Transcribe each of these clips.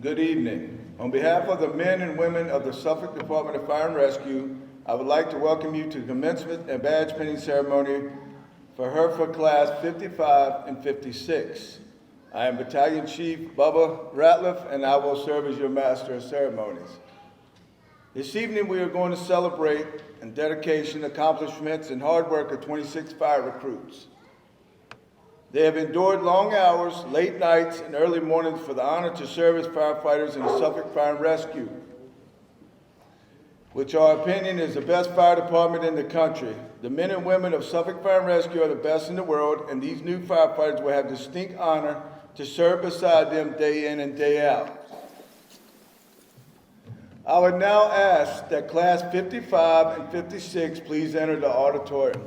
Good evening. On behalf of the men and women of the Suffolk Department of Fire and Rescue, I would like to welcome you to the commencement and badge pinning ceremony for HRFA Class 55 and 56. I am Battalion Chief Bubba Ratliff, and I will serve as your Master of Ceremonies. This evening we are going to celebrate in dedication, accomplishments, and hard work of 26 fire recruits. They have endured long hours, late nights, and early mornings for the honor to serve as firefighters in the Suffolk Fire and Rescue, which our opinion is the best fire department in the country. The men and women of Suffolk Fire and Rescue are the best in the world, and these new firefighters will have distinct honor to serve beside them day in and day out. I would now ask that Class 55 and 56 please enter the auditorium.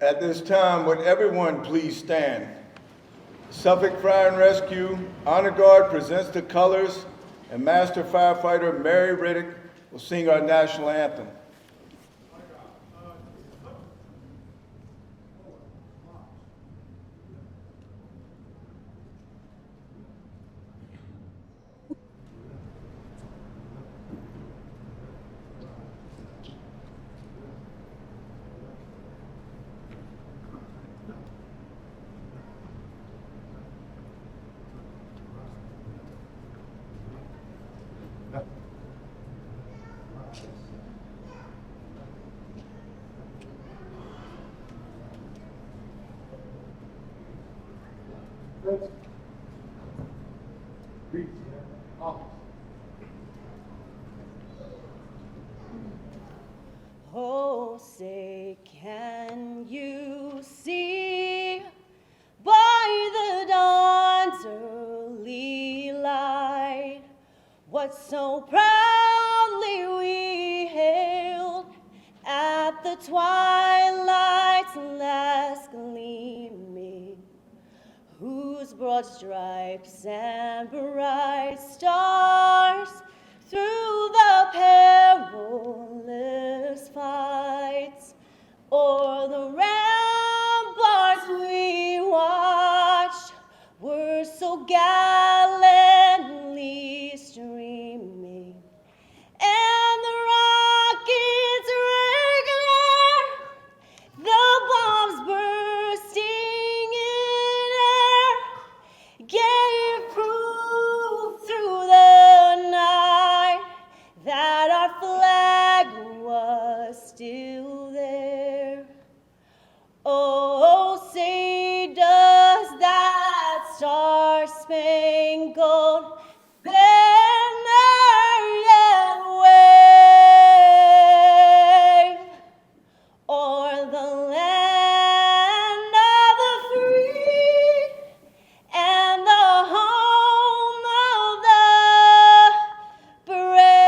At this time, would everyone please stand? Suffolk Fire and Rescue Honor Guard presents the colors, and Master Firefighter Mary Riddick will sing our national anthem. Oh, say, can you see by the dawn's early light what so proudly we hailed at the twilight's last gleaming, whose broad stripes and bright stars through the perilous fights o'er the ramparts we watched were so gallantly streaming, and the rockets regular, the bombs bursting in air, gave proof through the night that our flag was still there. Oh, say does that star-spangled banner yet wave o'er the land of the free and the home of the brave?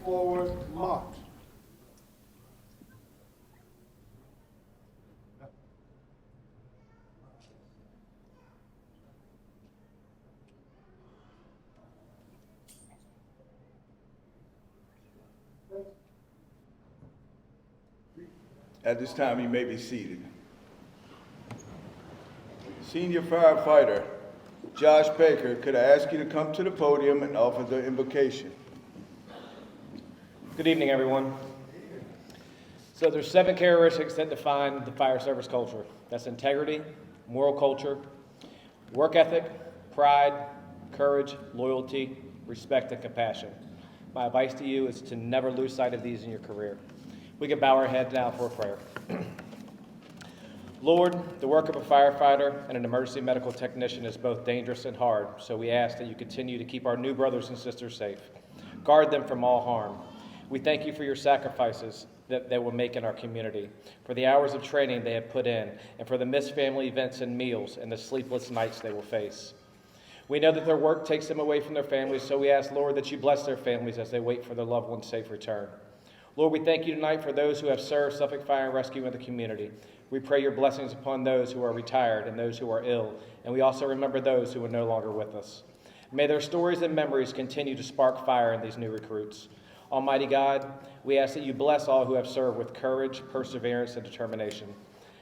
Forward march. At this time, you may be seated. Senior Firefighter Josh Baker, could I ask you to come to the podium and offer the invocation? Good evening, everyone. So there's 7 characteristics that define the fire service culture. That's integrity, moral culture, work ethic, pride, courage, loyalty, respect, and compassion. My advice to you is to never lose sight of these in your career. We can bow our heads now for a prayer. Lord, the work of a firefighter and an emergency medical technician is both dangerous and hard, so we ask that you continue to keep our new brothers and sisters safe. Guard them from all harm. We thank you for your sacrifices that they will make in our community, for the hours of training they have put in, and for the missed family events and meals and the sleepless nights they will face. We know that their work takes them away from their families, so we ask, Lord, that you bless their families as they wait for their loved one's safe return. Lord, we thank you tonight for those who have served Suffolk Fire and Rescue in the community. We pray your blessings upon those who are retired and those who are ill, and we also remember those who are no longer with us. May their stories and memories continue to spark fire in these new recruits. Almighty God, we ask that you bless all who have served with courage, perseverance, and determination.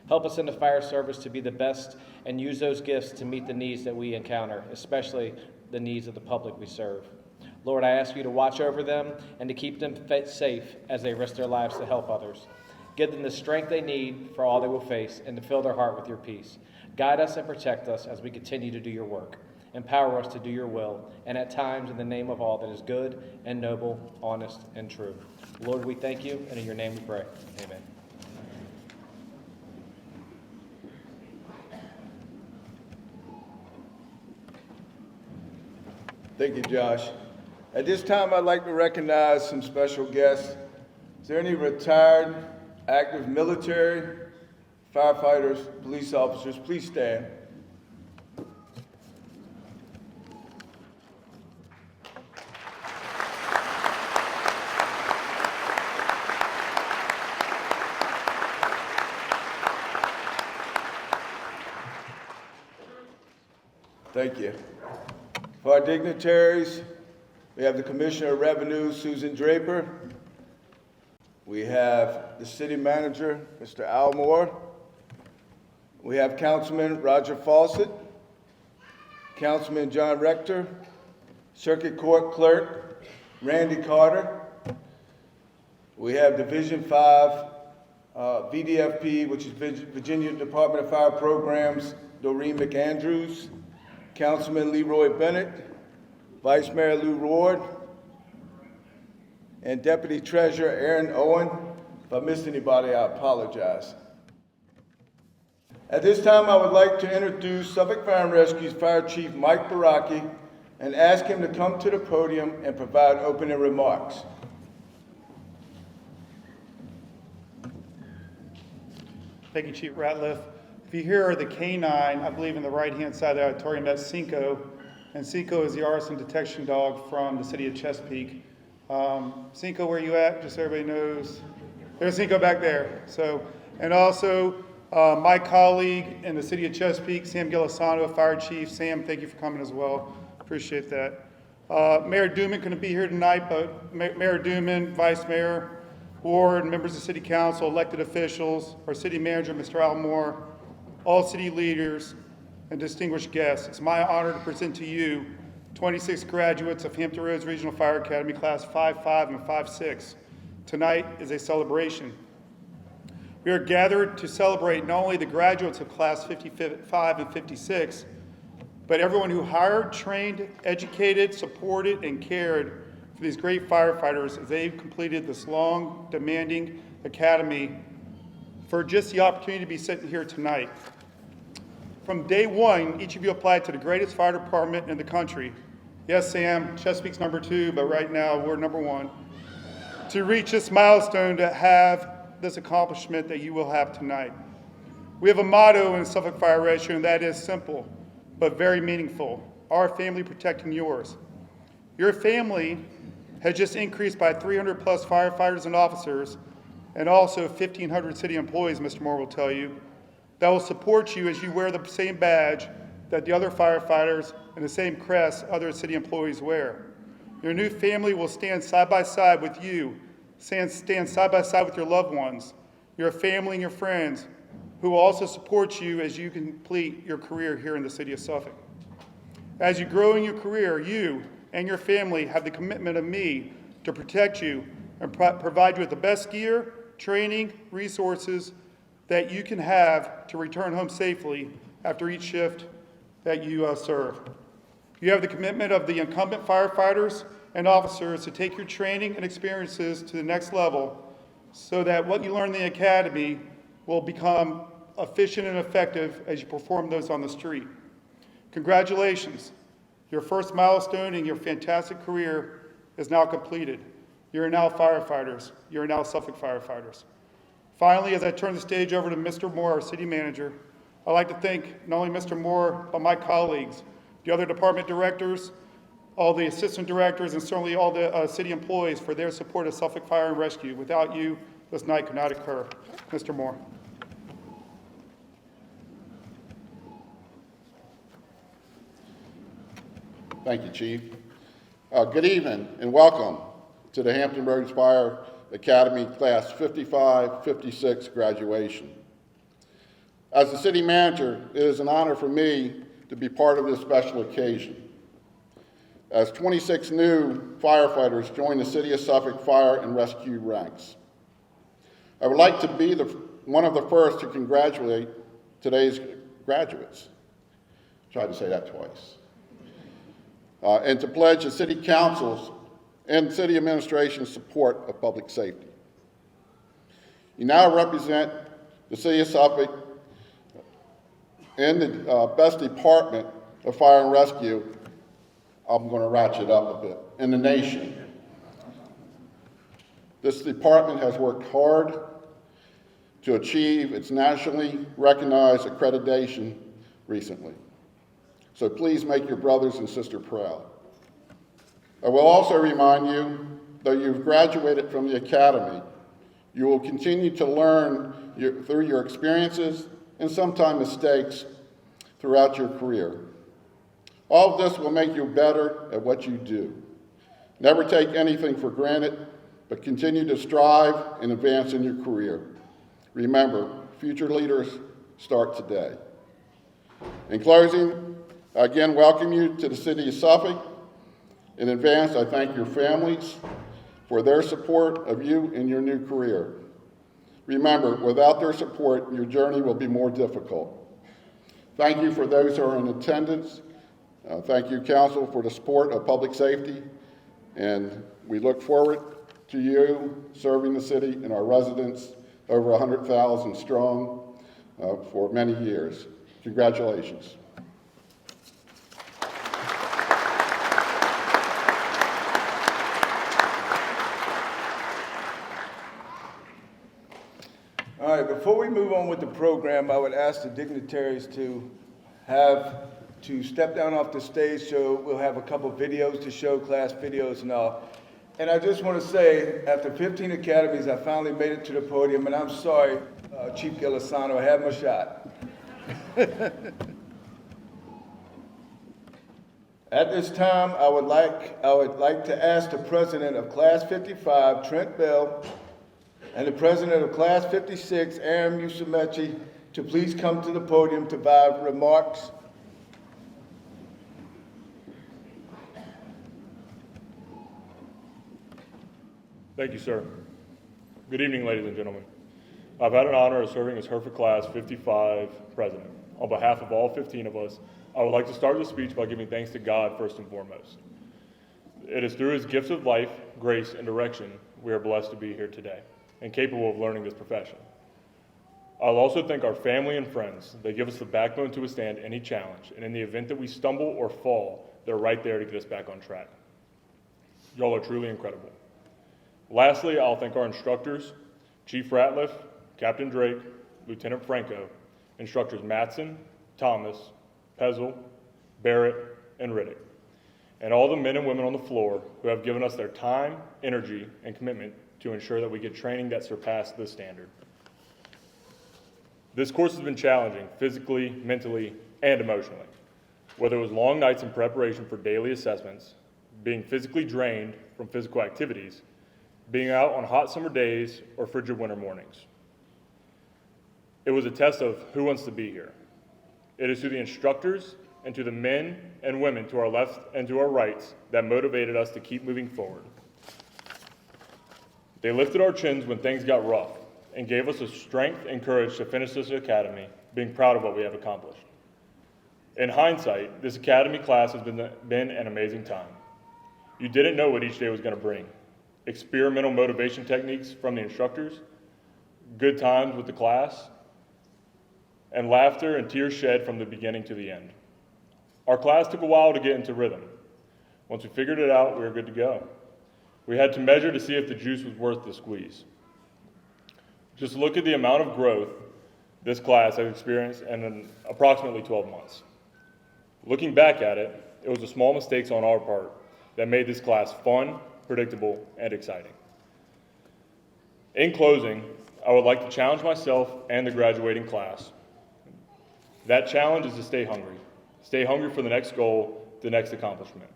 Help us in the fire service to be the best and use those gifts to meet the needs that we encounter, especially the needs of the public we serve. Lord, I ask you to watch over them and to keep them safe as they risk their lives to help others. Give them the strength they need for all they will face and to fill their heart with your peace. Guide us and protect us as we continue to do your work. Empower us to do your will, and at times in the name of all that is good and noble, honest and true. Lord, we thank you, and in your name we pray. Amen. Thank you, Josh. At this time, I'd like to recognize some special guests. Is there any retired, active military, firefighters, police officers? Please stand. Thank you. For our dignitaries, we have the Commissioner of Revenue, Susan Draper. We have the City Manager, Mr. Al Moore. We have Councilman Roger Fawcett, Councilman John Rector, Circuit Court Clerk Randy Carter. We have Division 5 VDFP, which is Virginia Department of Fire Programs, Doreen McAndrews, Councilman Leroy Bennett, Vice Mayor Lou Ward, and Deputy Treasurer Aaron Owen. If I missed anybody, I apologize. At this time, I would like to introduce Suffolk Fire and Rescue's Fire Chief Mike Baraki and ask him to come to the podium and provide opening remarks. Thank you, Chief Ratliff. If you hear the K9, I believe in the right-hand side of the auditorium, that's Cinco. And Cinco is the arson detection dog from the city of Chesapeake. Cinco, where you at? Just so everybody knows. There's Cinco back there. So, and also my colleague in the city of Chesapeake, Sam Gilisano, Fire Chief. Sam, thank you for coming as well. Appreciate that. Mayor Duman couldn't be here tonight, but Mayor Duman, Vice Mayor Ward, members of City Council, elected officials, our City Manager, Mr. Al Moore, all city leaders, and distinguished guests. It's my honor to present to you 26 graduates of Hampton Roads Regional Fire Academy, Class 5.5 and 5.6. Tonight is a celebration. We are gathered to celebrate not only the graduates of Class 55 and 56, but everyone who hired, trained, educated, supported, and cared for these great firefighters as they've completed this long, demanding academy for just the opportunity to be sitting here tonight. From day one, each of you applied to the greatest fire department in the country. Yes, Sam, Chesapeake's number 2, but right now we're number 1. To reach this milestone, to have this accomplishment that you will have tonight. We have a motto in Suffolk Fire Rescue, and that is simple, but very meaningful. Our family protecting yours. Your family has just increased by 300 plus firefighters and officers, and also 1,500 city employees, Mr. Moore will tell you, that will support you as you wear the same badge that the other firefighters and the same crest other city employees wear. Your new family will stand side by side with you, stand side by side with your loved ones, your family and your friends, who will also support you as you complete your career here in the city of Suffolk. As you grow in your career, you and your family have the commitment of me to protect you and provide you with the best gear training, resources that you can have to return home safely after each shift that you serve. You have the commitment of the incumbent firefighters and officers to take your training and experiences to the next level so that what you learn in the academy will become efficient and effective as you perform those on the street. Congratulations. Your first milestone in your fantastic career is now completed. You are now firefighters. You are now Suffolk firefighters. Finally, as I turn the stage over to Mr. Moore, our city manager, I'd like to thank not only Mr. Moore, but my colleagues, the other department directors, all the assistant directors, and certainly all the city employees for their support of Suffolk Fire and Rescue. Without you, this night could not occur. Mr. Moore. Thank you, Chief. Good evening and welcome to the Hampton Roads Fire Academy Class 55-56 graduation. As the city manager, it is an honor for me to be part of this special occasion. As 26 new firefighters join the City of Suffolk Fire and Rescue ranks. I would like to be one of the first to congratulate today's graduates. Tried to say that twice. And to pledge the City Council's and City Administration's support of public safety. You now represent the City of Suffolk and the best department of fire and rescue, I'm going to ratchet up a bit, in the nation. This department has worked hard to achieve its nationally recognized accreditation recently. So please make your brothers and sisters proud. I will also remind you that you've graduated from the academy. You will continue to learn through your experiences and sometimes mistakes throughout your career. All of this will make you better at what you do. Never take anything for granted, but continue to strive and advance in your career. Remember, future leaders start today. In closing, I again welcome you to the City of Suffolk. In advance, I thank your families for their support of you in your new career. Remember, without their support, your journey will be more difficult. Thank you for those who are in attendance. Thank you, Council, for the support of public safety. And we look forward to you serving the city and our residents, over 100,000 strong, for many years. Congratulations. All right, before we move on with the program, I would ask the dignitaries to step down off the stage, so we'll have a couple videos to show, class videos and all. And I just want to say, after 15 academies, I finally made it to the podium, and I'm sorry, Chief Gilisano, I had my shot. At this time, I would like to ask the president of Class 55, Trent Bell, and the president of Class 56, Aaron Musumeci, to please come to the podium to provide remarks. Thank you, sir. Good evening, ladies and gentlemen. I've had an honor of serving as HRFA Class 55 president. On behalf of all 15 of us, I would like to start this speech by giving thanks to God first and foremost. It is through his gifts of life, grace, and direction we are blessed to be here today and capable of learning this profession. I'll also thank our family and friends. They give us the backbone to withstand any challenge, and in the event that we stumble or fall, they're right there to get us back on track. Y'all are truly incredible. Lastly, I'll thank our instructors, Chief Ratliff, Captain Drake, Lieutenant Franco, instructors Matson, Thomas, Pezel, Barrett, and Riddick, and all the men and women on the floor who have given us their time, energy, and commitment to ensure that we get training that surpasses the standard. This course has been challenging physically, mentally, and emotionally. Whether it was long nights in preparation for daily assessments, being physically drained from physical activities, being out on hot summer days, or frigid winter mornings. It was a test of who wants to be here. It is to the instructors and to the men and women to our left and to our rights that motivated us to keep moving forward. They lifted our chins when things got rough, and gave us the strength and courage to finish this academy, being proud of what we have accomplished. In hindsight, this academy class has been an amazing time. You didn't know what each day was going to bring. Experimental motivation techniques from the instructors, good times with the class, and laughter and tears shed from the beginning to the end. Our class took a while to get into rhythm. Once we figured it out, we were good to go. We had to measure to see if the juice was worth the squeeze. Just look at the amount of growth this class has experienced in approximately 12 months. Looking back at it, it was the small mistakes on our part that made this class fun, predictable, and exciting. In closing, I would like to challenge myself and the graduating class. That challenge is to stay hungry. Stay hungry for the next goal, the next accomplishment.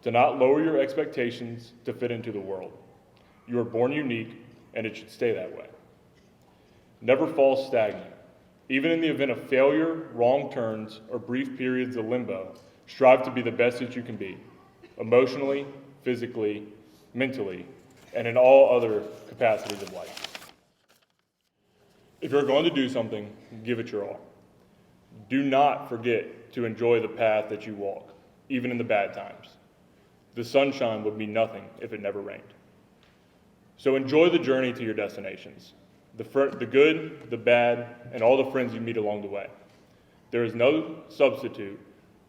To not lower your expectations to fit into the world. You are born unique, and it should stay that way. Never fall stagnant. Even in the event of failure, wrong turns, or brief periods of limbo, strive to be the best that you can be, emotionally, physically, mentally, and in all other capacities of life. If you're going to do something, give it your all. Do not forget to enjoy the path that you walk, even in the bad times. The sunshine would mean nothing if it never rained. So enjoy the journey to your destinations, the good, the bad, and all the friends you meet along the way. There is no substitute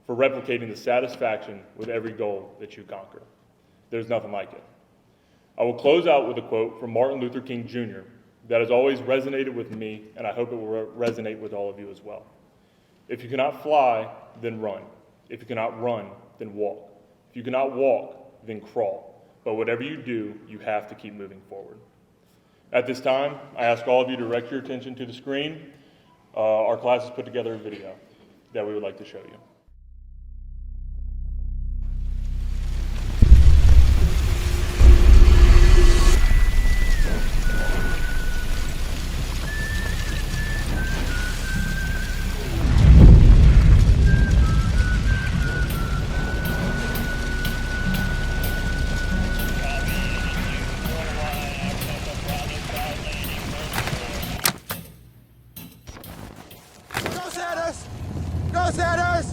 for replicating the satisfaction with every goal that you conquer. There's nothing like it. I will close out with a quote from Martin Luther King Jr. that has always resonated with me, and I hope it will resonate with all of you as well. If you cannot fly, then run. If you cannot run, then walk. If you cannot walk, then crawl. But whatever you do, you have to keep moving forward. At this time, I ask all of you to direct your attention to the screen. Our class has put together a video that we would like to show you. Go, Sanders!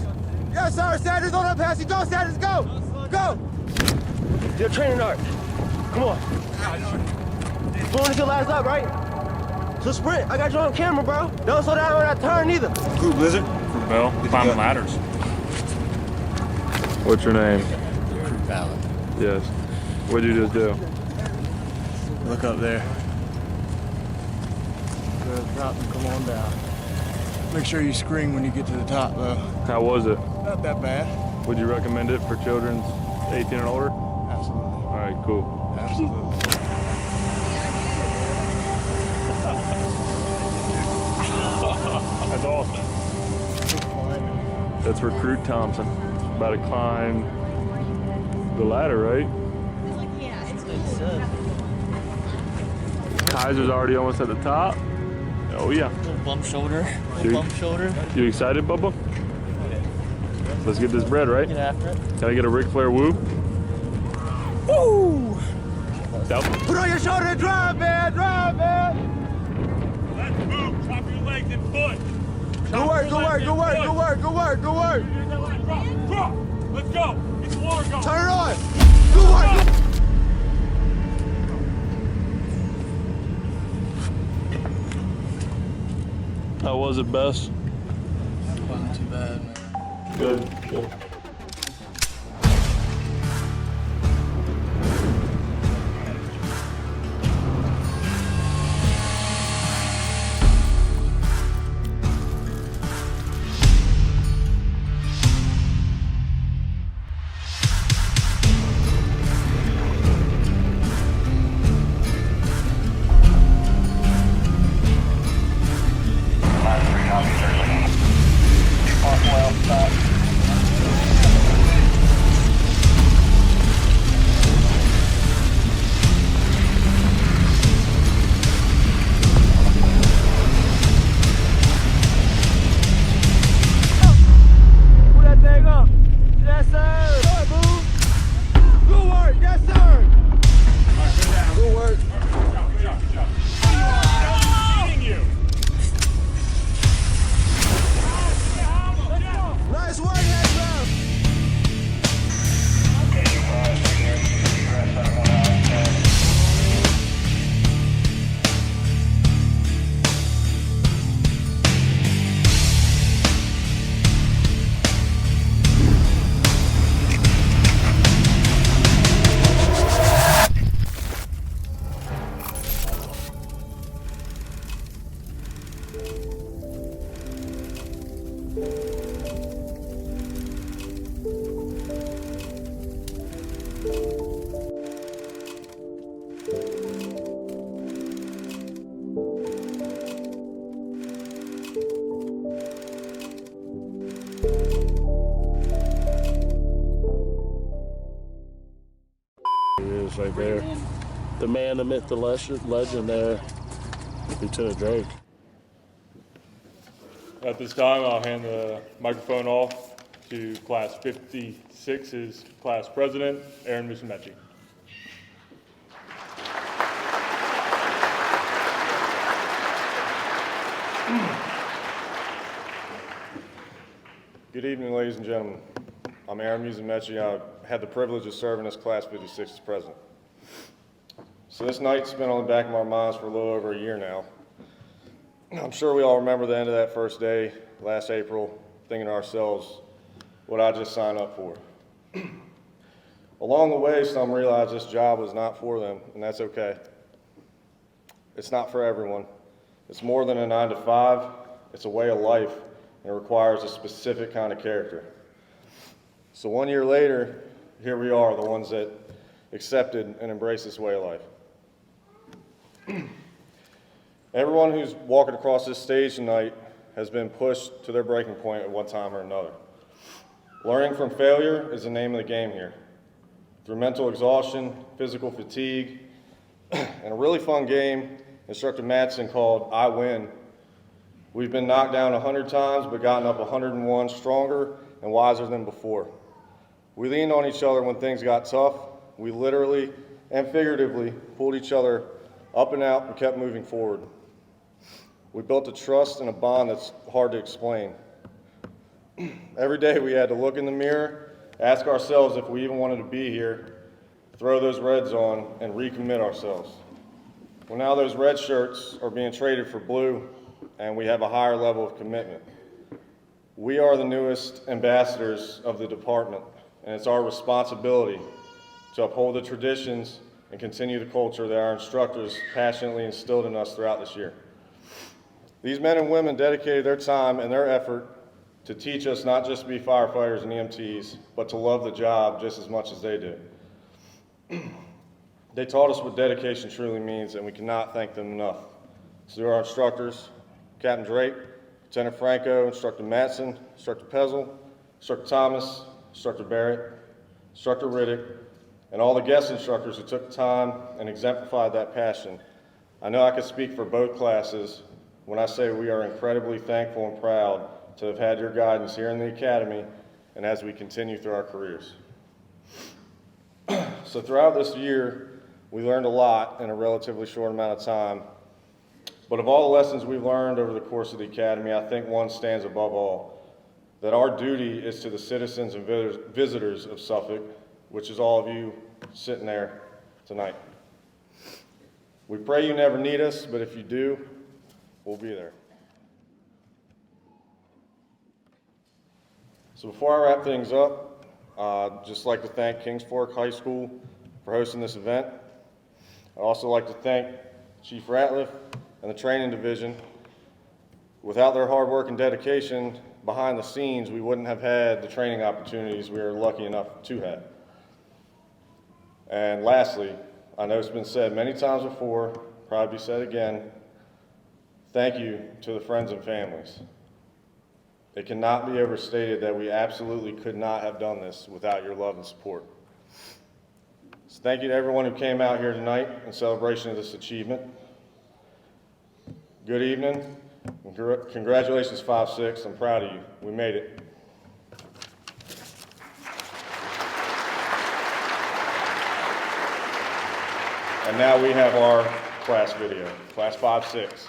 Yes, sir, Sanders on that pass. Go, Sanders, go! Go! Your training art. Come on. Pulling until last up, right? So sprint. I got you on camera, bro. Don't slow down when I turn either. Crew Blizzard. For Bell, climbing ladders. What's your name? Crew Ballard. Yes. What'd you just do? Look up there. Go to the top and come on down. Make sure you scream when you get to the top, though. How was it? Not that bad. Would you recommend it for children 18 and older? Absolutely. All right, cool. Absolutely. That's awesome. That's Recruit Thompson. About to climb the ladder, right? Kaiser's already almost at the top. Oh yeah. Bump shoulder. Bump shoulder. You excited, Bubba? Let's get this bread, right? Get after it. Can I get a Ric Flair woo? Woo! That Put on your shoulder and drive, man! Drive, man! Let's move. Chop your legs and foot. Good work, good work, good work, good work, good work, good work! Drop. Let's go. Get the water going. Turn it on! Good work! How was it, Bess? Wasn't too bad, man. Good. Is right there. The man, the myth, the legend there, Lieutenant Drake. At this time, I'll hand the microphone off to Class 56's class president, Aaron Musumeci. Good evening, ladies and gentlemen. I'm Aaron Musumeci. I had the privilege of serving as Class 56 as president. So this night's been on the back of our minds for a little over a year now. I'm sure we all remember the end of that first day, last April, thinking to ourselves, what I just signed up for. Along the way, some realized this job was not for them, and that's okay. It's not for everyone. It's more than a 9 to 5. It's a way of life, and it requires a specific kind of character. So 1 year later, here we are, the ones that accepted and embraced this way of life. Everyone who's walking across this stage tonight has been pushed to their breaking point at one time or another. Learning from failure is the name of the game here. Through mental exhaustion, physical fatigue, and a really fun game Instructor Madsen called I Win, we've been knocked down 100 times but gotten up 101 stronger and wiser than before. We leaned on each other when things got tough. We literally and figuratively pulled each other up and out and kept moving forward. We built a trust and a bond that's hard to explain. Every day we had to look in the mirror, ask ourselves if we even wanted to be here, throw those reds on, and recommit ourselves. Well, now those red shirts are being traded for blue, and we have a higher level of commitment. We are the newest ambassadors of the department, and it's our responsibility to uphold the traditions and continue the culture that our instructors passionately instilled in us throughout this year. These men and women dedicated their time and their effort to teach us not just to be firefighters and EMTs, but to love the job just as much as they do. They taught us what dedication truly means, and we cannot thank them enough. So to our instructors, Captain Drake, Lieutenant Franco, Instructor Madsen, Instructor Pezel, Instructor Thomas, Instructor Barrett, Instructor Riddick, and all the guest instructors who took the time and exemplified that passion. I know I can speak for both classes when I say we are incredibly thankful and proud to have had your guidance here in the Academy and as we continue through our careers. So throughout this year, we learned a lot in a relatively short amount of time. But of all the lessons we've learned over the course of the Academy, I think one stands above all, that our duty is to the citizens and visitors of Suffolk, which is all of you sitting there tonight. We pray you never need us, but if you do, we'll be there. So before I wrap things up, I'd just like to thank Kings Fork High School for hosting this event. I'd also like to thank Chief Ratliff and the training division. Without their hard work and dedication behind the scenes, we wouldn't have had the training opportunities we are lucky enough to have. And lastly, I know it's been said many times before, probably be said again, thank you to the friends and families. It cannot be overstated that we absolutely could not have done this without your love and support. So thank you to everyone who came out here tonight in celebration of this achievement. Good evening, and congratulations 5-6, I'm proud of you, we made it. And now we have our class video, class 5-6.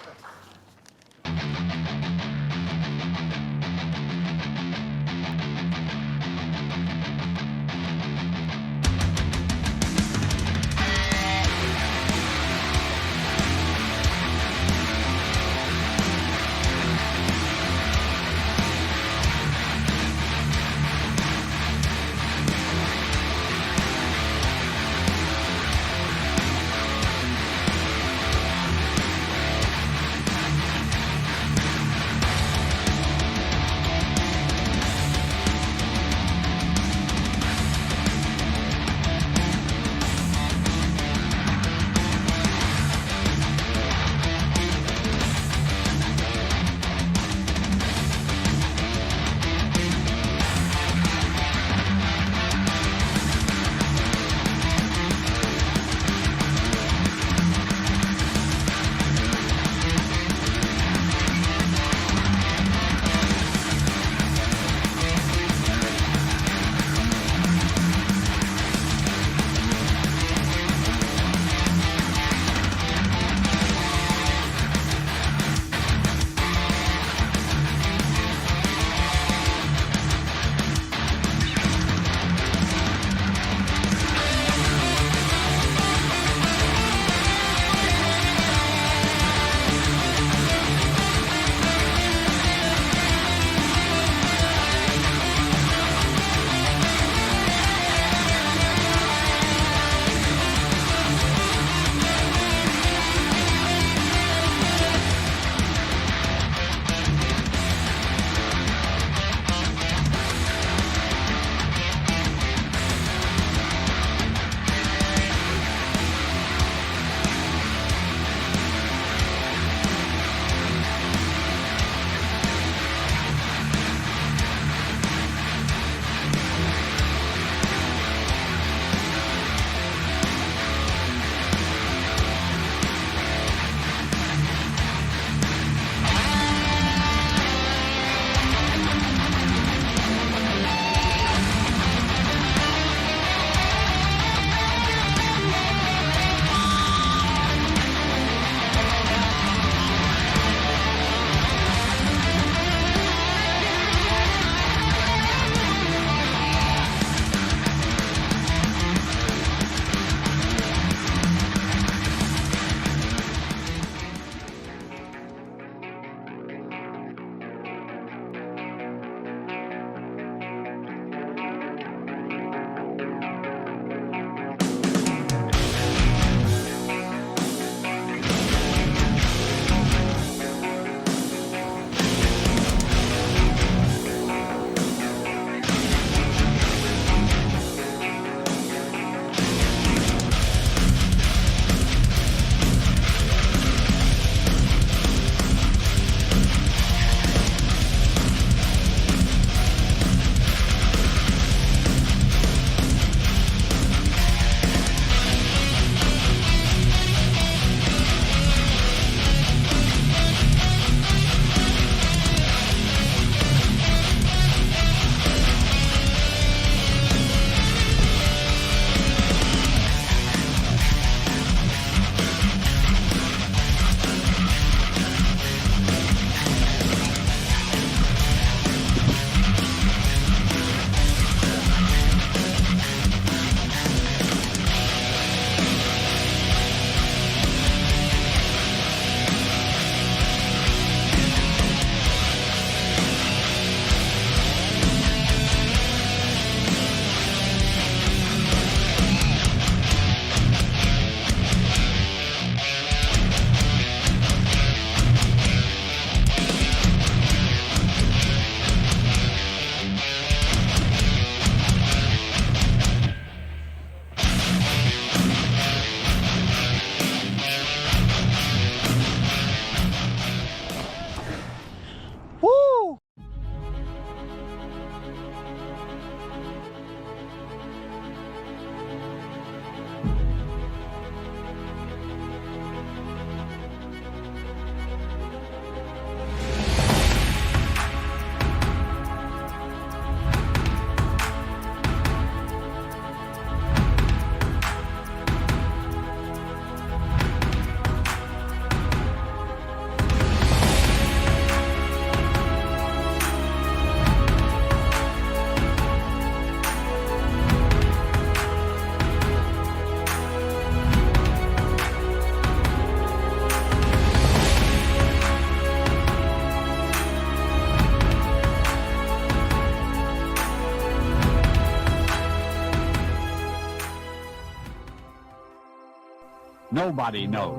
Nobody knows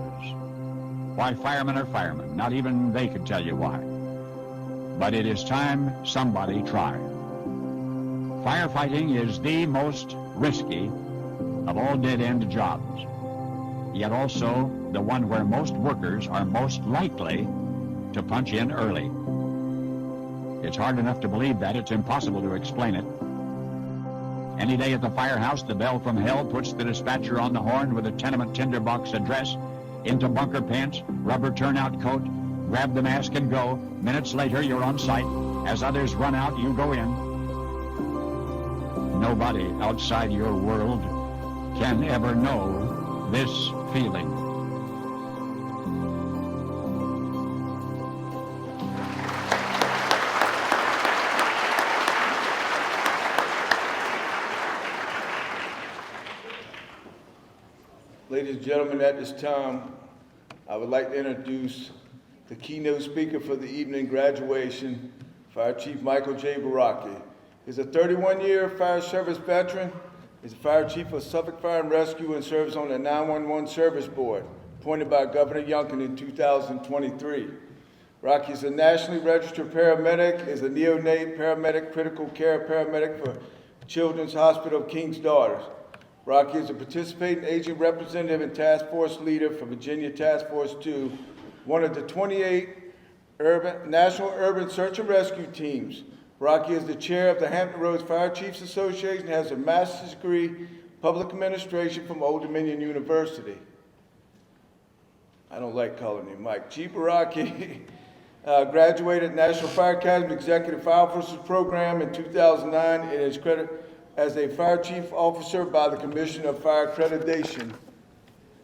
why firemen are firemen. Not even they could tell you why. But it is time somebody tried. Firefighting is the most risky of all dead-end jobs, yet also the one where most workers are most likely to punch in early. It's hard enough to believe that. It's impossible to explain it. Any day at the firehouse, the bell from hell puts the dispatcher on the horn with a tenement tinderbox address, into bunker pants, rubber turnout coat, grab the mask and go. Minutes later, you're on site. As others run out, you go in. Nobody outside your world can ever know this feeling. Ladies and gentlemen, at this time, I would like to introduce the keynote speaker for the evening graduation, Fire Chief Michael J. Baraki. He's a 31-year fire service veteran. He's the Fire Chief of Suffolk Fire and Rescue and serves on the 911 Service Board, appointed by Governor Youngkin in 2023. Rocky is a nationally registered paramedic, is a neonate paramedic, critical care paramedic for Children's Hospital of King's Daughters. Rocky is a participating agent representative and task force leader for Virginia Task Force 2, one of the 28 National Urban Search and Rescue Teams. Rocky is the chair of the Hampton Roads Fire Chiefs Association and has a master's degree in public administration from Old Dominion University. I don't like calling him Mike. Chief Baraki graduated National Fire Academy Executive Fire Officers Program in 2009 and is credited as a Fire Chief Officer by the Commission of Fire Accreditation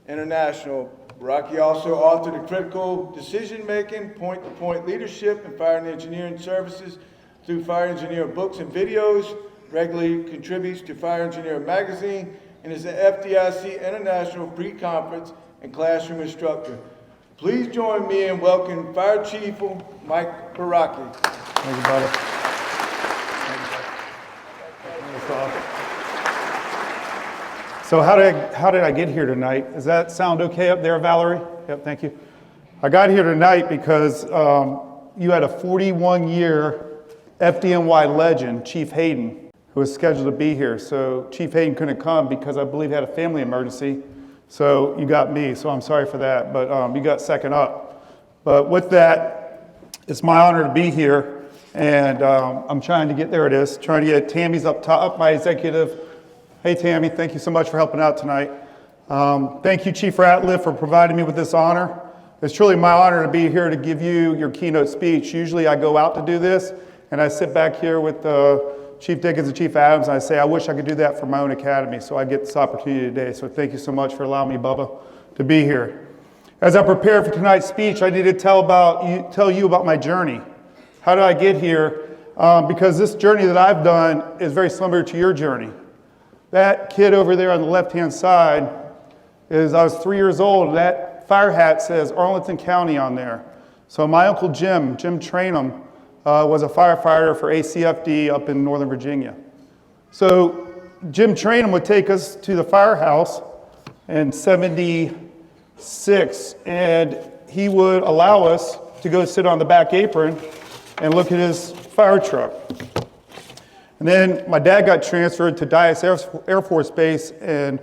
International. Baraki also authored the Critical Decision-Making, Point-to-Point Leadership, and Fire and Engineering Services through Fire Engineer books and videos, regularly contributes to Fire Engineer Magazine, and is an FDIC International Pre-Conference and Classroom Instructor. Please join me in welcoming Fire Chief Mike Baraki. Thank you, brother. So how did I get here tonight? Does that sound okay up there, Valerie? Yep, thank you. I got here tonight because you had a 41-year FDNY legend, Chief Hayden, who was scheduled to be here. So Chief Hayden couldn't come because I believe he had a family emergency. So you got me, so I'm sorry for that, but you got second up. But with that, it's my honor to be here, and I'm trying to get, there it is, trying to get Tammy's up top, my executive. Hey Tammy, thank you so much for helping out tonight. Thank you, Chief Ratliff, for providing me with this honor. It's truly my honor to be here to give you your keynote speech. Usually I go out to do this, and I sit back here with Chief Dickens and Chief Adams, and I say, I wish I could do that for my own academy, so I get this opportunity today. So thank you so much for allowing me, Bubba, to be here. As I prepare for tonight's speech, I need to tell you about my journey. How did I get here? Because this journey that I've done is very similar to your journey. That kid over there on the left-hand side I was 3 years old. That fire hat says Arlington County on there. So my Uncle Jim Trainum, was a firefighter for ACFD up in Northern Virginia. So Jim Trainum would take us to the firehouse in '76, and he would allow us to go sit on the back apron and look at his fire truck. And then my dad got transferred to Dyess Air Force Base in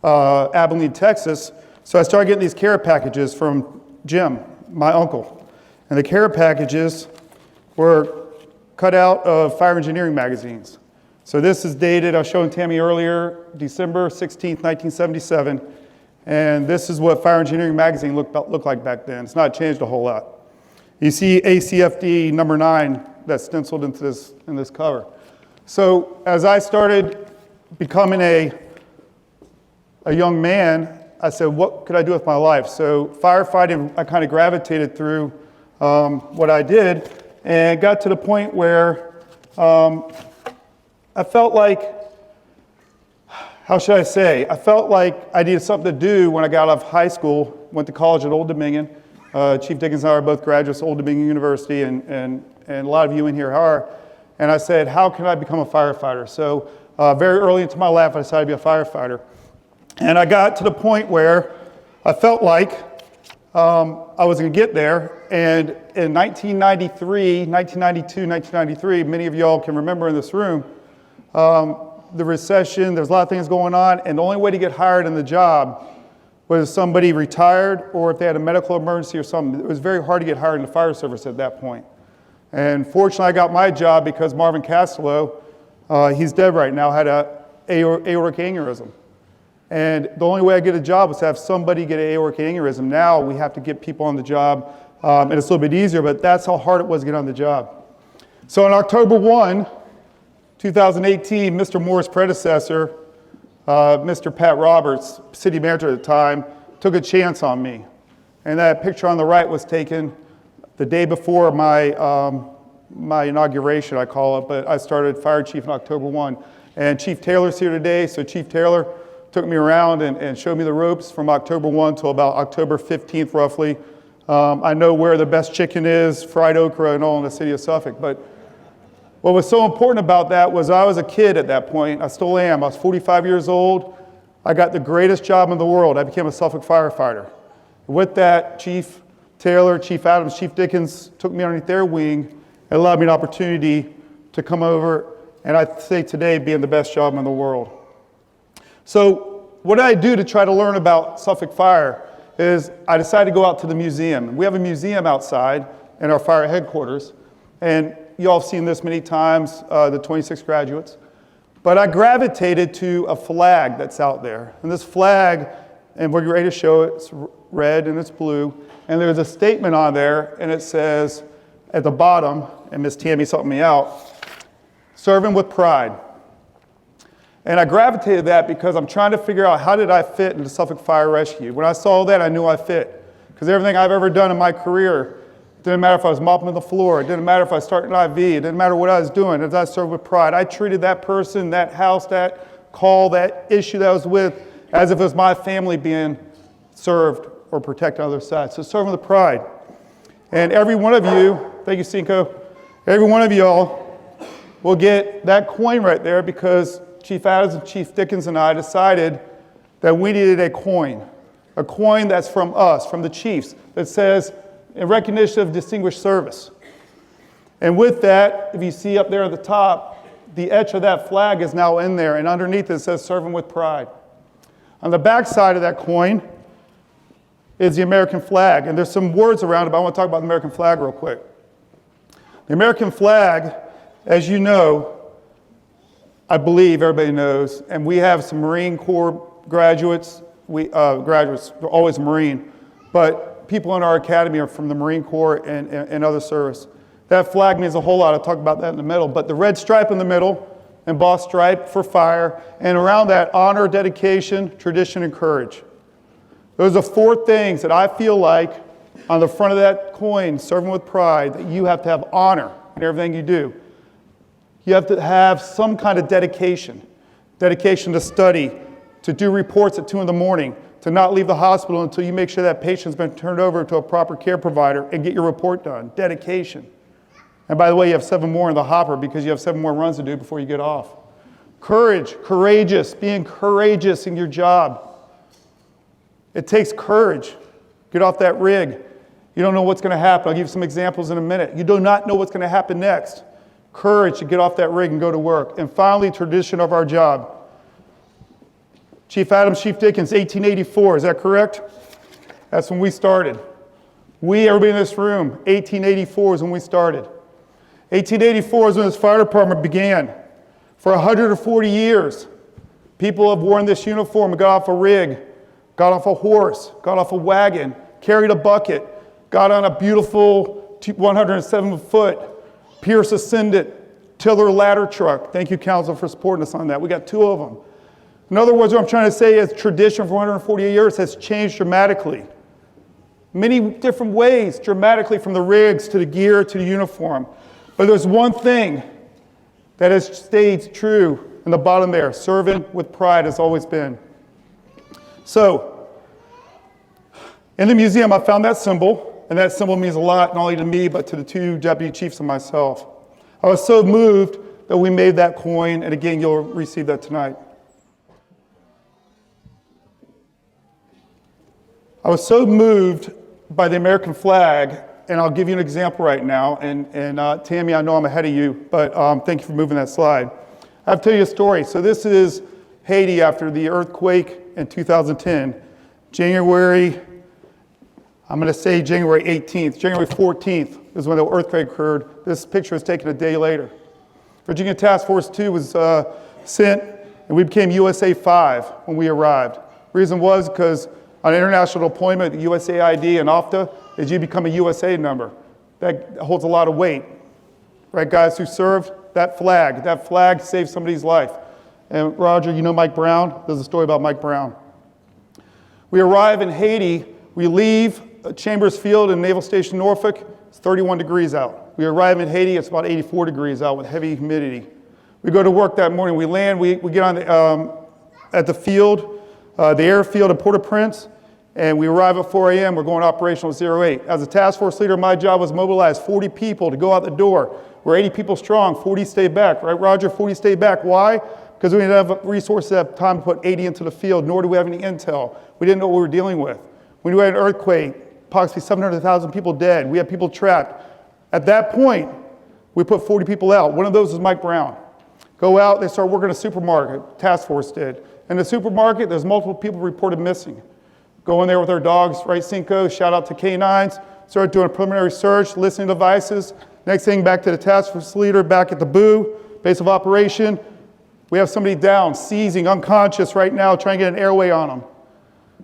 Abilene, Texas. So I started getting these care packages from Jim, my uncle. And the care packages were cut out of fire engineering magazines. So this is dated, I was showing Tammy earlier, December 16th, 1977. And this is what fire engineering magazine looked like back then. It's not changed a whole lot. You see ACFD number 9 that's stenciled into in this cover. So as I started becoming a young man, I said, what could I do with my life? So firefighting, I kind of gravitated through what I did, and got to the point where I felt like, how should I say? I felt like I needed something to do when I got out of high school, went to college at Old Dominion. Chief Dickens and I are both graduates of Old Dominion University, and a lot of you in here are. And I said, how can I become a firefighter? So very early into my life, I decided to be a firefighter. And I got to the point where I felt like I was going to get there, and in 1993, 1993, many of y'all can remember in this room, the recession, there's a lot of things going on, and the only way to get hired in the job was if somebody retired or if they had a medical emergency or something. It was very hard to get hired in the fire service at that point. And fortunately, I got my job because Marvin Castello, he's dead right now, had an aortic aneurysm. And the only way I get a job was to have somebody get an aortic aneurysm. Now we have to get people on the job, and it's a little bit easier, but that's how hard it was to get on the job. So on October 1, 2018, Mr. Moore's predecessor, Mr. Pat Roberts, city manager at the time, took a chance on me. And that picture on the right was taken the day before my inauguration, I call it, but I started fire chief on October 1. And Chief Taylor's here today, so Chief Taylor took me around and showed me the ropes from October 1 till about October 15th, roughly. I know where the best chicken is, fried okra and all in the city of Suffolk. But what was so important about that was I was a kid at that point. I still am. I was 45 years old. I got the greatest job in the world. I became a Suffolk firefighter. With that, Chief Taylor, Chief Adams, Chief Dickens took me underneath their wing and allowed me an opportunity to come over, and I'd say today being the best job in the world. So what did I do to try to learn about Suffolk Fire is I decided to go out to the museum. We have a museum outside in our fire headquarters, and you all have seen this many times, the 26 graduates. But I gravitated to a flag that's out there. And this flag, and we're ready to show it, it's red and it's blue. And there's a statement on there, and it says at the bottom, and Miss Tammy helped me out, serving with pride. And I gravitated to that because I'm trying to figure out how did I fit into Suffolk Fire Rescue. When I saw that, I knew I fit. Because everything I've ever done in my career, it didn't matter if I was mopping the floor, it didn't matter if I started an IV, it didn't matter what I was doing, as I served with pride. I treated that person, that house, that call, that issue that I was with, as if it was my family being served or protected on the other side. So serving with pride. And every one of you, thank you, Cinco, every one of y'all will get that coin right there because Chief Adams and Chief Dickens and I decided that we needed a coin that's from us, from the chiefs, that says, in recognition of distinguished service. And with that, if you see up there at the top, the etch of that flag is now in there, and underneath it says, serving with pride. On the back side of that coin is the American flag, and there's some words around it, but I want to talk about the American flag real quick. The American flag, as you know, I believe everybody knows, and we have some Marine Corps graduates, graduates, they're always Marine, but people in our academy are from the Marine Corps and other service. That flag means a whole lot. I'll talk about that in the middle, but the red stripe in the middle, embossed stripe for fire, and around that, honor, dedication, tradition, and courage. Those are 4 things that I feel like on the front of that coin, serving with pride, that you have to have honor in everything you do. You have to have some kind of dedication to study, to do reports at 2 in the morning, to not leave the hospital until you make sure that patient's been turned over to a proper care provider and get your report done. Dedication. And by the way, you have 7 more in the hopper because you have 7 more runs to do before you get off. Courage, courageous, being courageous in your job. It takes courage. Get off that rig. You don't know what's going to happen. I'll give you some examples in a minute. You do not know what's going to happen next. Courage to get off that rig and go to work. And finally, tradition of our job. Chief Adams, Chief Dickens, 1884, is that correct? That's when we started. Everybody in this room, 1884 is when we started. 1884 is when this fire department began. For 140 years, people have worn this uniform and got off a rig, got off a horse, got off a wagon, carried a bucket, got on a beautiful 107-foot Pierce Ascendant tiller ladder truck. Thank you, Council, for supporting us on that. We got 2 of them. In other words, what I'm trying to say is tradition for 148 years has changed dramatically. Many different ways, dramatically, from the rigs to the gear to the uniform. But there's one thing that has stayed true in the bottom there. Serving with pride has always been. So, in the museum, I found that symbol, and that symbol means a lot, not only to me, but to the 2 deputy chiefs and myself. I was so moved that we made that coin, and again, you'll receive that tonight. I was so moved by the American flag, and I'll give you an example right now, and Tammy, I know I'm ahead of you, but thank you for moving that slide. I have to tell you a story. So this is Haiti after the earthquake in 2010. January, I'm going to say January 18th. January 14th is when the earthquake occurred. This picture was taken a day later. Virginia Task Force 2 was sent, and we became USA 5 when we arrived. Reason was because on international deployment, the USAID and OFTA is you become a USA member. That holds a lot of weight. Right, guys who served, that flag saved somebody's life. And Roger, you know Mike Brown? There's a story about Mike Brown. We arrive in Haiti, we leave Chambers Field in Naval Station Norfolk, it's 31 degrees out. We arrive in Haiti, it's about 84 degrees out with heavy humidity. We go to work that morning, we land, we get on at the field, the airfield at Port-au-Prince, and we arrive at 4 a.m., we're going operational at 08. As a task force leader, my job was mobilize 40 people to go out the door. We're 80 people strong, 40 stay back, right Roger, 40 stay back, why? Because we didn't have resources at the time to put 80 into the field, nor do we have any intel. We didn't know what we were dealing with. When we had an earthquake, approximately 700,000 people dead. We had people trapped. At that point, we put 40 people out. One of those was Mike Brown. Go out, they start working in a supermarket, task force did. In the supermarket, there's multiple people reported missing. Go in there with our dogs, right, Cinco, shout out to K9s, start doing a preliminary search, listening devices. Next thing, back to the task force leader, back at the BOO, base of operation. We have somebody down, seizing, unconscious right now, trying to get an airway on them.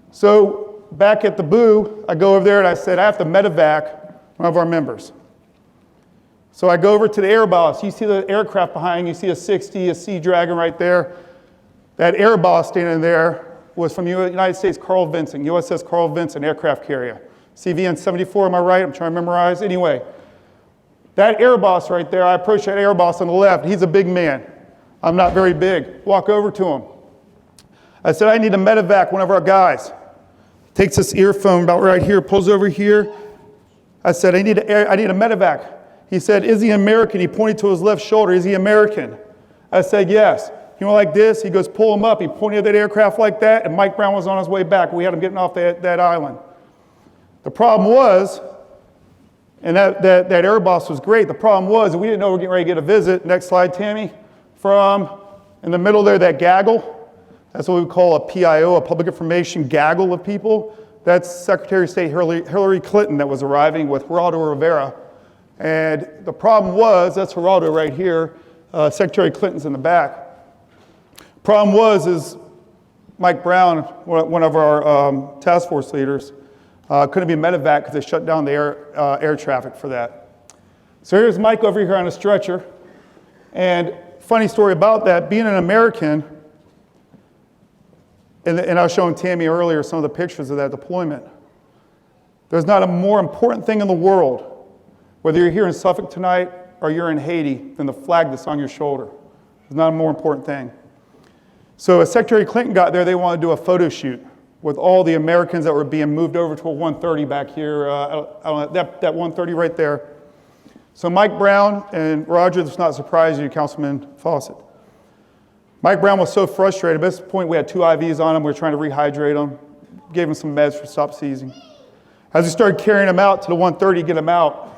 So back at the BOO, I go over there and I said, I have to medevac one of our members. So I go over to the air boss. You see the aircraft behind you, see a 60, a Sea Dragon right there. That air boss standing there was from the United States Carl Vinson, USS Carl Vinson aircraft carrier. CVN 74, am I right? I'm trying to memorize. Anyway, that air boss right there, I approach that air boss on the left. He's a big man. I'm not very big. Walk over to him. I said, I need to medevac one of our guys. Takes this earphone about right here, pulls over here. I said, I need a medevac. He said, is he American? He pointed to his left shoulder. Is he American? I said, yes. He went like this. He goes, pull him up. He pointed at that aircraft like that, and Mike Brown was on his way back. We had him getting off that island. The problem was, and that air boss was great. The problem was, we didn't know we were getting ready to get a visit. Next slide, Tammy. From in the middle there, that gaggle, that's what we call a PIO, a public information gaggle of people. That's Secretary of State Hillary Clinton that was arriving with Geraldo Rivera. And the problem was, that's Geraldo right here, Secretary Clinton's in the back. Problem was, is Mike Brown, one of our task force leaders, couldn't be medevac because they shut down the air traffic for that. So here's Mike over here on a stretcher. And funny story about that, being an American, and I was showing Tammy earlier some of the pictures of that deployment. There's not a more important thing in the world, whether you're here in Suffolk tonight or you're in Haiti, than the flag that's on your shoulder. There's not a more important thing. So as Secretary Clinton got there, they wanted to do a photo shoot with all the Americans that were being moved over to a 130 back here, that 130 right there. So Mike Brown, and Roger, this is not surprising you, Councilman Fawcett. Mike Brown was so frustrated. At this point, we had 2 IVs on him. We were trying to rehydrate him. Gave him some meds for stop seizing. As we started carrying him out to the 130 to get him out,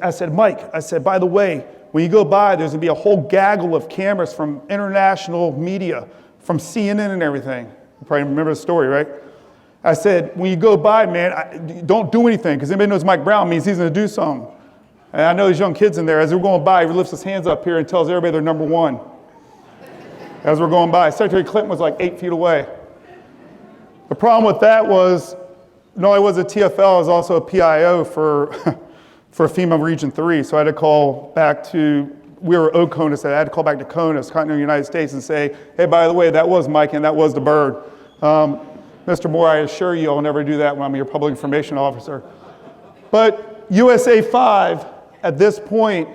I said, Mike, by the way, when you go by, there's going to be a whole gaggle of cameras from international media, from CNN and everything. You probably remember the story, right? I said, when you go by, man, don't do anything, because anybody knows Mike Brown means he's going to do something. And I know these young kids in there, as we're going by, he lifts his hands up here and tells everybody they're number 1. As we're going by. Secretary Clinton was like 8 feet away. The problem with that was, not only was it TFL, I was also a PIO for FEMA Region 3. So I had to call back to, we were OCONUS, I had to call back to CONUS, Continental United States, and say, hey, by the way, that was Mike and that was the bird. Mr. Moore, I assure you I'll never do that when I'm your public information officer. But USA 5, at this point,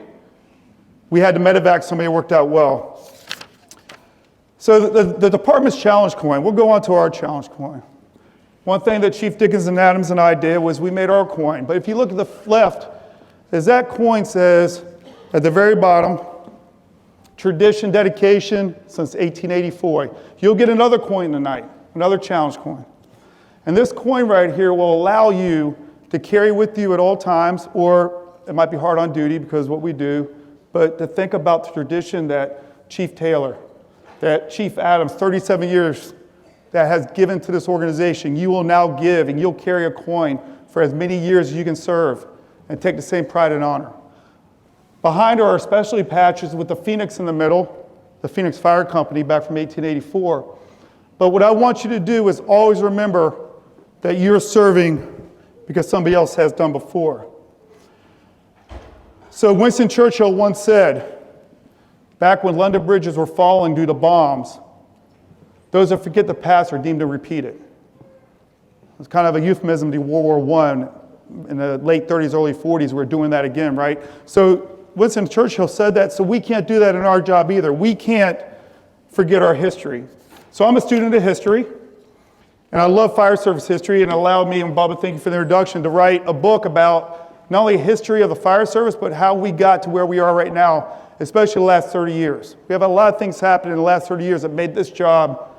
we had to medevac somebody who worked out well. So the department's challenge coin, we'll go on to our challenge coin. One thing that Chief Dickinson Adams and I did was we made our coin. But if you look at the left, as that coin says at the very bottom, tradition, dedication since 1884. You'll get another coin tonight, another challenge coin. And this coin right here will allow you to carry with you at all times, or it might be hard on duty because of what we do, but to think about the tradition that Chief Taylor, that Chief Adams, 37 years, that has given to this organization. You will now give, and you'll carry a coin for as many years as you can serve and take the same pride and honor. Behind are our specialty patches with the Phoenix in the middle, the Phoenix Fire Company back from 1884. But what I want you to do is always remember that you're serving because somebody else has done before. So Winston Churchill once said, back when London bridges were falling due to bombs, those that forget the past are deemed to repeat it. It's kind of a euphemism to World War I. In the late 30s, early 40s, we're doing that again, right? So Winston Churchill said that, so we can't do that in our job either. We can't forget our history. So I'm a student of history, and I love fire service history, and it allowed me, and Baba, thank you for the introduction, to write a book about not only history of the fire service, but how we got to where we are right now, especially the last 30 years. We have a lot of things happening in the last 30 years that made this job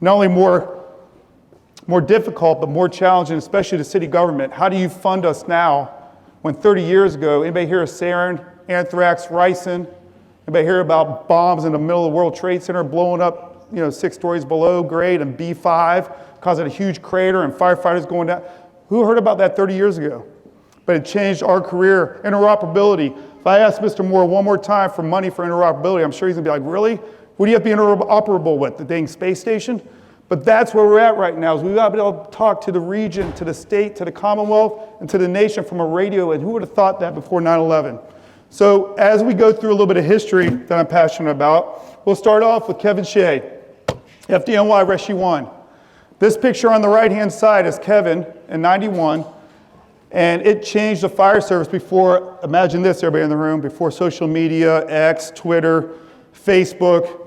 not only more difficult, but more challenging, especially the city government. How do you fund us now when 30 years ago, anybody hear of sarin, anthrax, ricin? Anybody hear about bombs in the middle of the World Trade Center blowing up, 6 stories below grade and B5, causing a huge crater and firefighters going down? Who heard about that 30 years ago? But it changed our career. Interoperability. If I ask Mr. Moore one more time for money for interoperability, I'm sure he's gonna be like, really? What do you have to be interoperable with? The dang space station? But that's where we're at right now, is we've got to be able to talk to the region, to the state, to the Commonwealth, and to the nation from a radio, and who would have thought that before 9/11? So as we go through a little bit of history that I'm passionate about, we'll start off with Kevin Shea, FDNY Rescue 1. This picture on the right-hand side is Kevin in 91, and it changed the fire service before, imagine this, everybody in the room, before social media, X, Twitter, Facebook.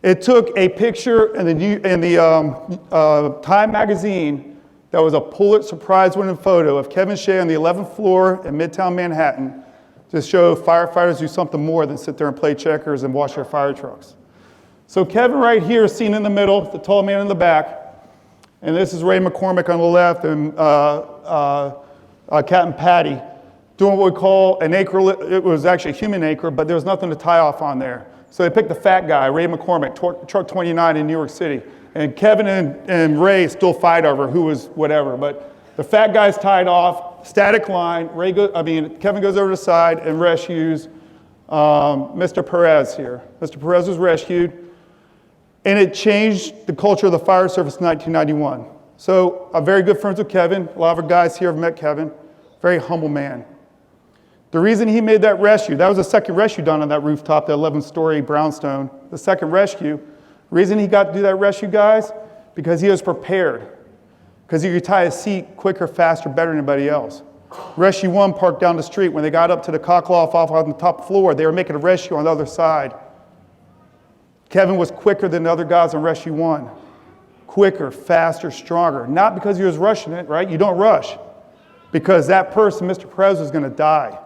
It took a picture in the Time magazine that was a Pulitzer Prize-winning photo of Kevin Shea on the 11th floor in Midtown Manhattan to show firefighters do something more than sit there and play checkers and wash their fire trucks. So Kevin right here is seen in the middle, the tall man in the back, and this is Ray McCormick on the left and Captain Patty doing what we call an acre. It was actually a human acre, but there was nothing to tie off on there. So they picked the fat guy, Ray McCormick, truck 29 in New York City. And Kevin and Ray still fight over who was whatever. But the fat guy's tied off, static line. Kevin goes over to the side and rescues Mr. Perez here. Mr. Perez was rescued. And it changed the culture of the fire service in 1991. So I'm very good friends with Kevin. A lot of our guys here have met Kevin. Very humble man. The reason he made that rescue, that was the second rescue done on that rooftop, the 11-story brownstone, the second rescue. The reason he got to do that rescue, guys, because he was prepared. Because he could tie a seat quicker, faster, better than anybody else. Rescue 1 parked down the street. When they got up to the cockloft off on the top floor, they were making a rescue on the other side. Kevin was quicker than the other guys on Rescue 1. Quicker, faster, stronger. Not because he was rushing it, right? You don't rush. Because that person, Mr. Perez, was going to die.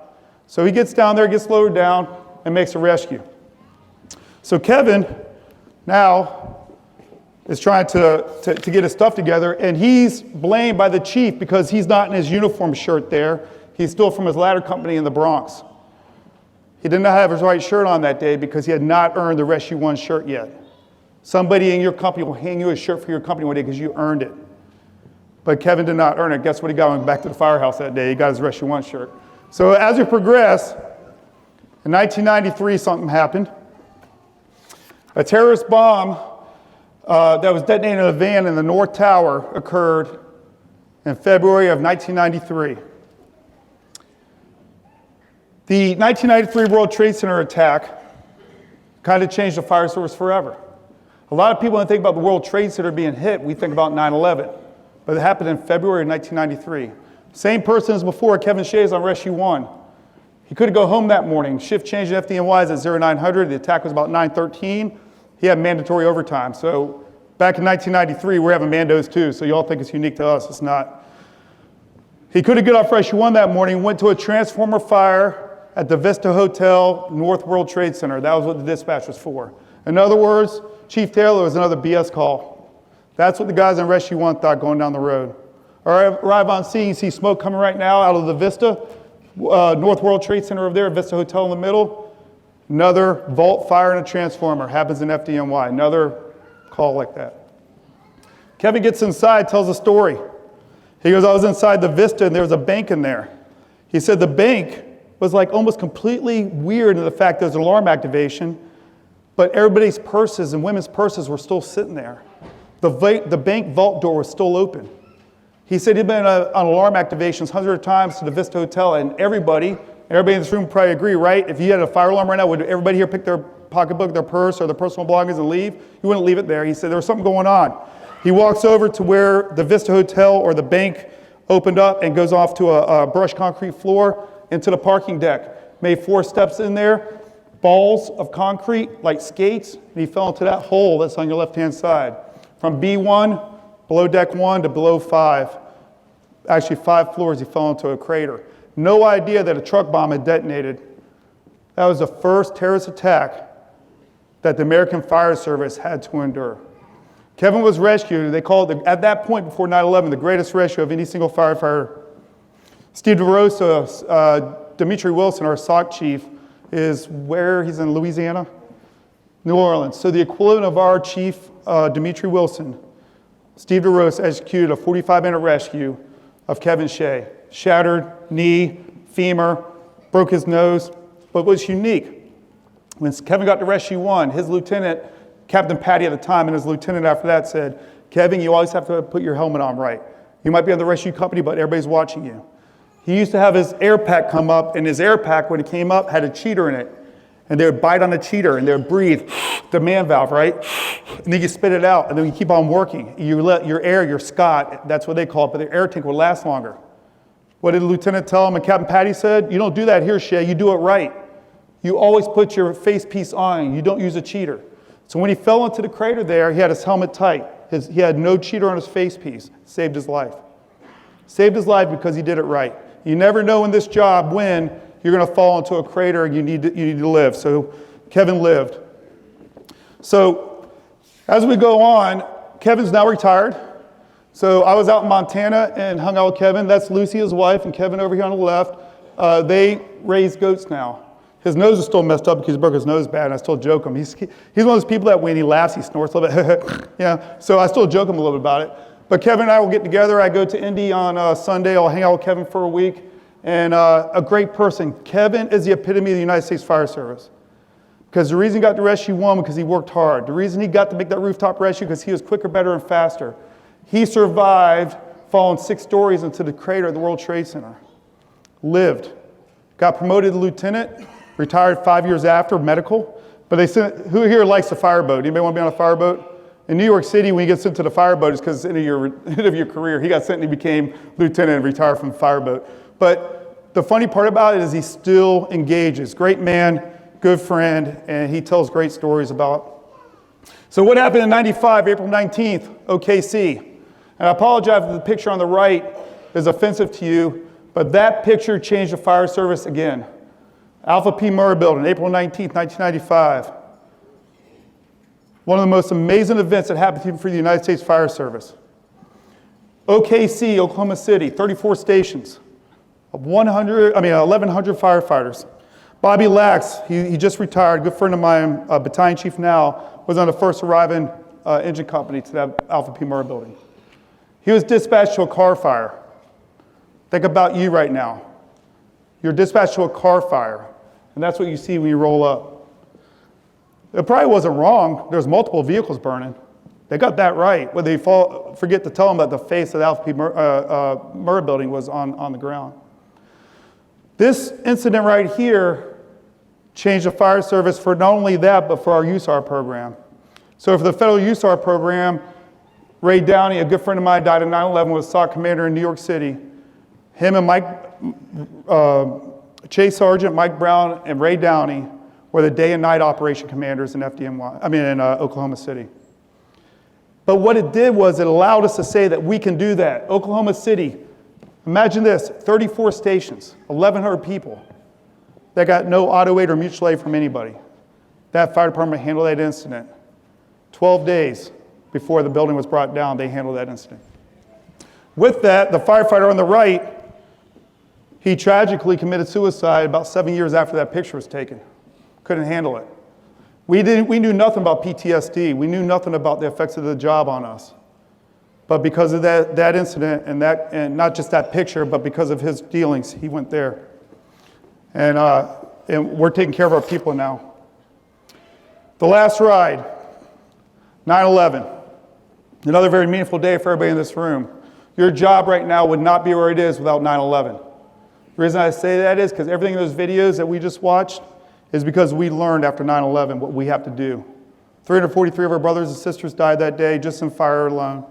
So he gets down there, gets lowered down, and makes a rescue. So Kevin now is trying to get his stuff together, and he's blamed by the chief because he's not in his uniform shirt there. He's still from his ladder company in the Bronx. He did not have his right shirt on that day because he had not earned the Rescue 1 shirt yet. Somebody in your company will hang you a shirt for your company one day because you earned it. But Kevin did not earn it. Guess what he got when he went back to the firehouse that day? He got his Rescue 1 shirt. So as we progress, in 1993 something happened. A terrorist bomb that was detonated in a van in the North Tower occurred in February of 1993. The 1993 World Trade Center attack kind of changed the fire service forever. A lot of people, when they think about the World Trade Center being hit, we think about 9/11. But it happened in February of 1993. Same person as before, Kevin Shays on Rescue 1. He couldn't go home that morning. Shift change in FDNYs at 0900. The attack was about 9:13. He had mandatory overtime. So back in 1993, we're having mandos too. So y'all think it's unique to us. It's not. He couldn't get off Rescue 1 that morning. Went to a transformer fire at the Vista Hotel, North World Trade Center. That was what the dispatch was for. In other words, Chief Taylor was another BS call. That's what the guys in Rescue 1 thought going down the road. Arrive on scene, you see smoke coming right now out of the Vista, North World Trade Center over there, Vista Hotel in the middle. Another vault fire and a transformer, happens in FDNY, another call like that. Kevin gets inside, tells a story. He goes, I was inside the Vista and there was a bank in there. He said the bank was like almost completely weird in the fact there's an alarm activation, but everybody's purses and women's purses were still sitting there. The bank vault door was still open. He said he'd been on alarm activations hundreds of times to the Vista Hotel, and everybody in this room probably agree, right? If you had a fire alarm right now, would everybody here pick their pocketbook, their purse, or their personal belongings and leave? You wouldn't leave it there. He said there was something going on. He walks over to where the Vista Hotel or the bank opened up and goes off to a brushed concrete floor into the parking deck. Made 4 steps in there, balls of concrete like skates, and he fell into that hole that's on your left-hand side. From B1, below deck 1 to below 5. Actually 5 floors, he fell into a crater. No idea that a truck bomb had detonated. That was the first terrorist attack that the American Fire Service had to endure. Kevin was rescued. They called it, at that point before 9/11, the greatest rescue of any single firefighter. Steve DeRosa, Dimitri Wilson, our SOC chief, is where? He's in Louisiana? New Orleans. So the equivalent of our chief, Dimitri Wilson, Steve DeRosa executed a 45-minute rescue of Kevin Shea. Shattered knee, femur, broke his nose. But what was unique, when Kevin got to Rescue 1, his lieutenant, Captain Patty at the time, and his lieutenant after that said, Kevin, you always have to put your helmet on right. You might be on the rescue company, but everybody's watching you. He used to have his air pack come up, and his air pack, when it came up, had a cheater in it. And they would bite on the cheater, and they would breathe, the man valve, right? And then you spit it out, and then you keep on working. You let your air, your Scott, that's what they call it, but the air tank will last longer. What did the lieutenant tell him? And Captain Patty said, you don't do that here, Shea, you do it right. You always put your face piece on, you don't use a cheater. So when he fell into the crater there, he had his helmet tight. He had no cheater on his face piece. Saved his life. Saved his life because he did it right. You never know in this job when you're going to fall into a crater and you need to live. So Kevin lived. So as we go on, Kevin's now retired. So I was out in Montana and hung out with Kevin. That's Lucy, his wife, and Kevin over here on the left. They raise goats now. His nose is still messed up because he broke his nose bad, and I still joke him. He's one of those people that when he laughs, he snorts a little bit. Yeah, so I still joke him a little bit about it. But Kevin and I will get together. I go to Indy on Sunday. I'll hang out with Kevin for a week. And a great person. Kevin is the epitome of the United States Fire Service. Because the reason he got to Rescue 1 because he worked hard. The reason he got to make that rooftop rescue because he was quicker, better, and faster. He survived falling 6 stories into the crater of the World Trade Center. Lived. Got promoted to lieutenant. Retired 5 years after, medical. But they sent, who here likes a fireboat? Anybody want to be on a fireboat? In New York City, when he gets sent to the fireboat, it's because it's the end of your career. He got sent and he became lieutenant and retired from the fireboat. But the funny part about it is he still engages. Great man, good friend, and he tells great stories about. So what happened in 95, April 19th, OKC? And I apologize if the picture on the right is offensive to you, but that picture changed the fire service again. Alpha P. Murrah Building, April 19th, 1995. One of the most amazing events that happened for the United States Fire Service. OKC, Oklahoma City, 34 stations, 1,100 firefighters. Bobby Lax, he just retired, good friend of mine, battalion chief now, was on the first arriving engine company to that Alpha P. Murrah Building. He was dispatched to a car fire. Think about you right now. You're dispatched to a car fire, and that's what you see when you roll up. It probably wasn't wrong. There's multiple vehicles burning. They got that right. But they forget to tell them that the face of the Alpha P. Murrah Building was on the ground. This incident right here changed the fire service for not only that, but for our USAR program. So for the federal USAR program, Ray Downey, a good friend of mine, died in 9/11, was SOC commander in New York City. Him and Chase Sergeant, Mike Brown, and Ray Downey were the day and night operation commanders in Oklahoma City. But what it did was it allowed us to say that we can do that. Oklahoma City, imagine this, 34 stations, 1,100 people that got no auto aid or mutual aid from anybody. That fire department handled that incident. 12 days before the building was brought down, they handled that incident. With that, the firefighter on the right, he tragically committed suicide about 7 years after that picture was taken. Couldn't handle it. We knew nothing about PTSD. We knew nothing about the effects of the job on us. But because of that incident and not just that picture, but because of his dealings, he went there. And we're taking care of our people now. The last ride, 9/11. Another very meaningful day for everybody in this room. Your job right now would not be where it is without 9/11. The reason I say that is because everything in those videos that we just watched is because we learned after 9/11 what we have to do. 343 of our brothers and sisters died that day just in fire alone.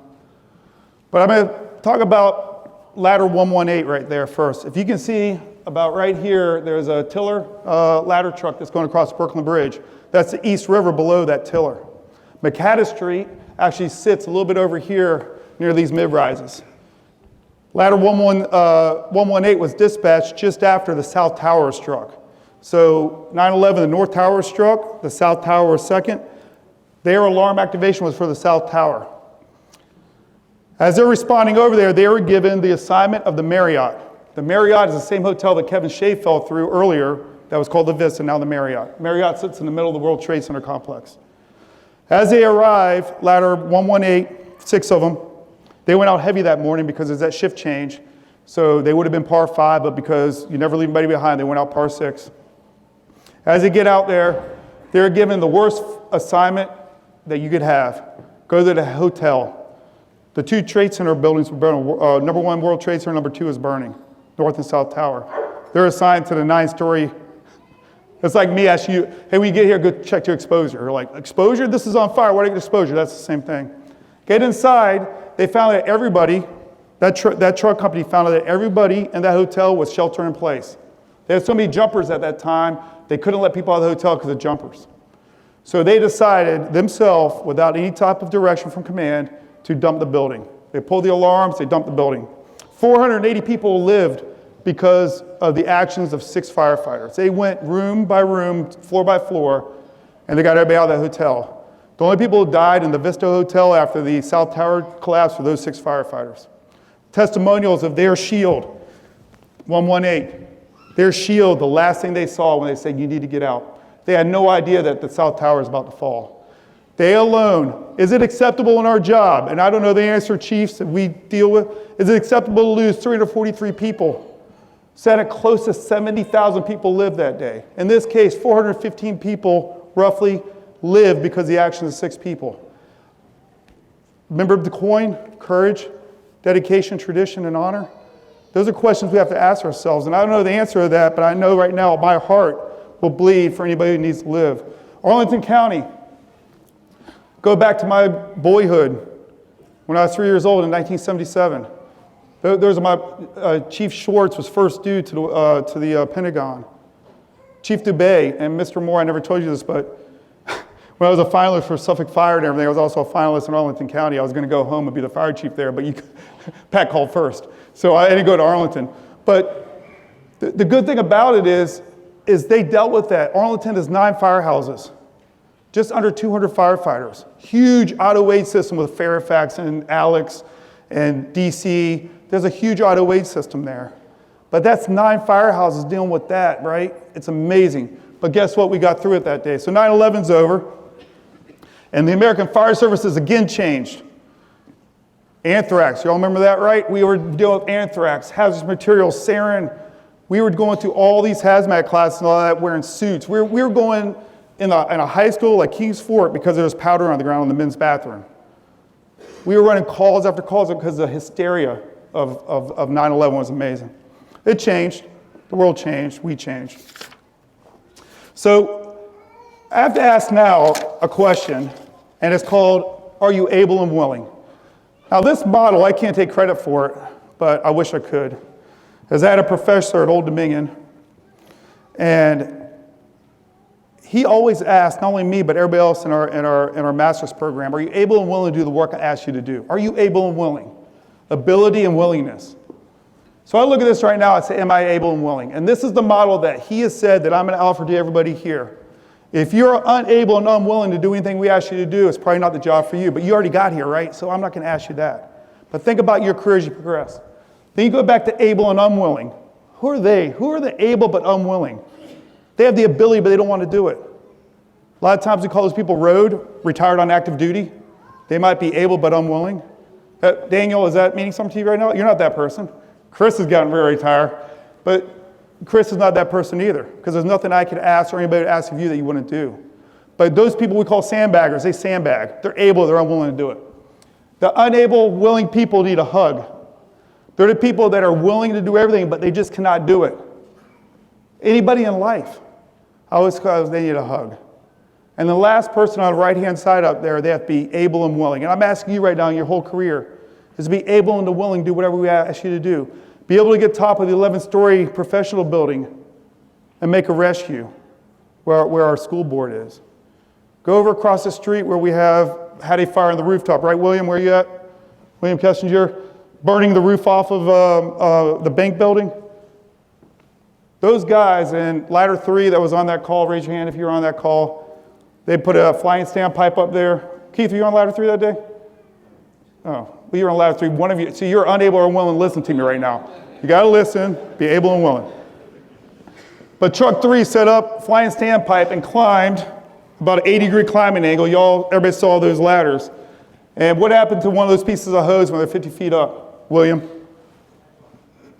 But I'm going to talk about ladder 118 right there first. If you can see about right here, there's a tiller ladder truck that's going across Brooklyn Bridge. That's the East River below that tiller. McCadis Street actually sits a little bit over here near these mid-rises. Ladder 118 was dispatched just after the South Tower was struck. So 9/11, the North Tower was struck, the South Tower was second. Their alarm activation was for the South Tower. As they're responding over there, they were given the assignment of the Marriott. The Marriott is the same hotel that Kevin Shea fell through earlier that was called the Vista, now the Marriott. Marriott sits in the middle of the World Trade Center complex. As they arrive, ladder 118, 6 of them, they went out heavy that morning because there's that shift change. So they would have been par 5, but because you never leave anybody behind, they went out par 6. As they get out there, they're given the worst assignment that you could have. Go to the hotel. The 2 Trade Center buildings were burning. Number 1 World Trade Center, number 2 is burning, North and South Tower. They're assigned to the 9-story. It's like me asking you, hey, when you get here, go check your exposure. You're like, exposure? This is on fire. Why do you get exposure? That's the same thing. Get inside. They found that everybody, that truck company found out that everybody in that hotel was shelter in place. They had so many jumpers at that time, they couldn't let people out of the hotel because of jumpers. So they decided themselves, without any type of direction from command, to dump the building. They pulled the alarms, they dumped the building. 480 people lived because of the actions of 6 firefighters. They went room by room, floor by floor, and they got everybody out of that hotel. The only people who died in the Vista Hotel after the South Tower collapsed were those 6 firefighters. Testimonials of their shield, 118. Their shield, the last thing they saw when they said, you need to get out. They had no idea that the South Tower is about to fall. They alone, is it acceptable in our job? And I don't know the answer, chiefs, that we deal with. Is it acceptable to lose 343 people? Said at close to 70,000 people lived that day. In this case, 415 people roughly lived because of the actions of 6 people. Remember the coin, courage, dedication, tradition, and honor? Those are questions we have to ask ourselves. And I don't know the answer to that, but I know right now my heart will bleed for anybody who needs to live. Arlington County. Go back to my boyhood when I was 3 years old in 1977. Those are my Chief Schwartz was first due to the Pentagon. Chief Dubé and Mr. Moore, I never told you this, but when I was a finalist for Suffolk Fire and everything, I was also a finalist in Arlington County. I was going to go home and be the fire chief there, but Pat called first. So I didn't go to Arlington. But the good thing about it is they dealt with that. Arlington has 9 firehouses. Just under 200 firefighters. Huge auto-aid system with Fairfax and Alex and DC. There's a huge auto-aid system there. But that's 9 firehouses dealing with that, right? It's amazing. But guess what? We got through it that day. So 9/11's over. And the American Fire Service has again changed. Anthrax, you all remember that, right? We were dealing with anthrax, hazardous materials, sarin. We were going through all these hazmat classes and all that, wearing suits. We were going in a high school like Kings Fort because there was powder on the ground in the men's bathroom. We were running calls after calls because the hysteria of 9/11 was amazing. It changed. The world changed. We changed. So I have to ask now a question, and it's called, are you able and willing? Now this model, I can't take credit for it, but I wish I could. As I had a professor at Old Dominion, and he always asked, not only me, but everybody else in our master's program, are you able and willing to do the work I asked you to do? Are you able and willing? Ability and willingness. So I look at this right now, I say, am I able and willing? And this is the model that he has said that I'm going to offer to everybody here. If you're unable and unwilling to do anything we ask you to do, it's probably not the job for you, but you already got here, right? So I'm not going to ask you that. But think about your career as you progress. Then you go back to able and unwilling. Who are they? Who are the able but unwilling? They have the ability, but they don't want to do it. A lot of times we call those people road, retired on active duty. They might be able but unwilling. Daniel, is that meaning something to you right now? You're not that person. Chris has gotten very retired, but Chris is not that person either, because there's nothing I could ask or anybody would ask of you that you wouldn't do. But those people we call sandbaggers, they sandbag. They're able, they're unwilling to do it. The unable, willing people need a hug. They're the people that are willing to do everything, but they just cannot do it. Anybody in life, I always call they need a hug. And the last person on the right-hand side up there, they have to be able and willing. And I'm asking you right now in your whole career, is to be able and to willing to do whatever we ask you to do. Be able to get top of the 11-story professional building and make a rescue where our school board is. Go over across the street where we had a fire on the rooftop, right, William? Where are you at? William Kessinger? Burning the roof off of the bank building. Those guys in ladder 3 that was on that call, raise your hand if you were on that call. They put a flying standpipe up there. Keith, were you on ladder 3 that day? Oh, well, you're on ladder 3. One of you, so you're unable or unwilling to listen to me right now. You got to listen, be able and willing. But truck 3 set up flying standpipe and climbed about an 80-degree climbing angle. Everybody saw those ladders. And what happened to one of those pieces of hose when they're 50 feet up, William?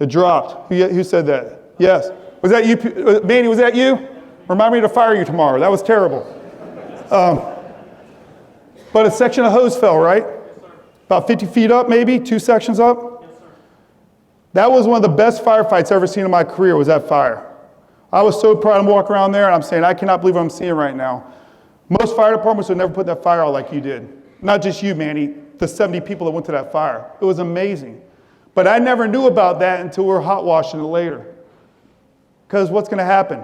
It dropped. Who said that? Yes. Was that you, Manny, was that you? Remind me to fire you tomorrow. That was terrible. But a section of hose fell, right? About 50 feet up, maybe? 2 sections up? Yes, sir. That was one of the best firefights I've ever seen in my career, was that fire. I was so proud to walk around there, and I'm saying, I cannot believe what I'm seeing right now. Most fire departments would never put that fire out like you did. Not just you, Manny, the 70 people that went to that fire. It was amazing. But I never knew about that until we were hot washing it later. Because what's going to happen?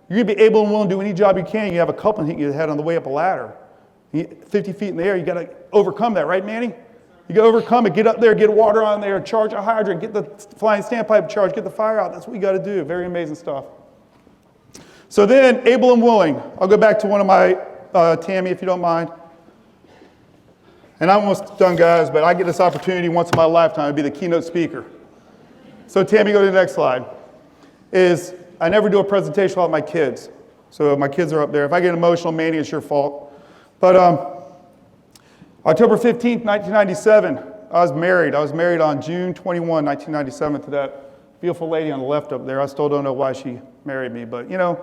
You're going to be able and willing to do any job you can. You have a coupling hitting your head on the way up a ladder. 50 feet in the air, you got to overcome that, right, Manny? You got to overcome it, get up there, get water on there, charge a hydrant, get the flying standpipe charged, get the fire out. That's what you got to do. Very amazing stuff. So then, able and willing. I'll go back to one of my, Tammy, if you don't mind. And I'm almost done, guys, but I get this opportunity once in my lifetime to be the keynote speaker. So Tammy, go to the next slide. I never do a presentation without my kids. So my kids are up there. If I get emotional, Manny, it's your fault. But October 15th, 1997, I was married. I was married on June 21, 1997 to that beautiful lady on the left up there. I still don't know why she married me, but I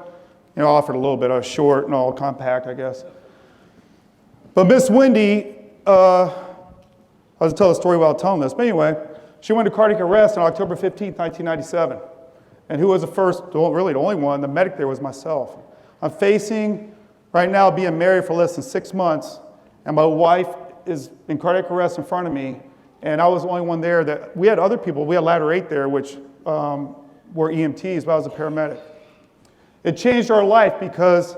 offered a little bit. I was short and all compact, I guess. But Miss Wendy, I was telling a story while telling this, but anyway, she went to cardiac arrest on October 15th, 1997. And who was the first, really the only one, the medic there was myself. I'm facing, right now, being married for less than 6 months, and my wife is in cardiac arrest in front of me, and I was the only one there that, we had other people, we had ladder 8 there, which were EMTs, but I was a paramedic. It changed our life because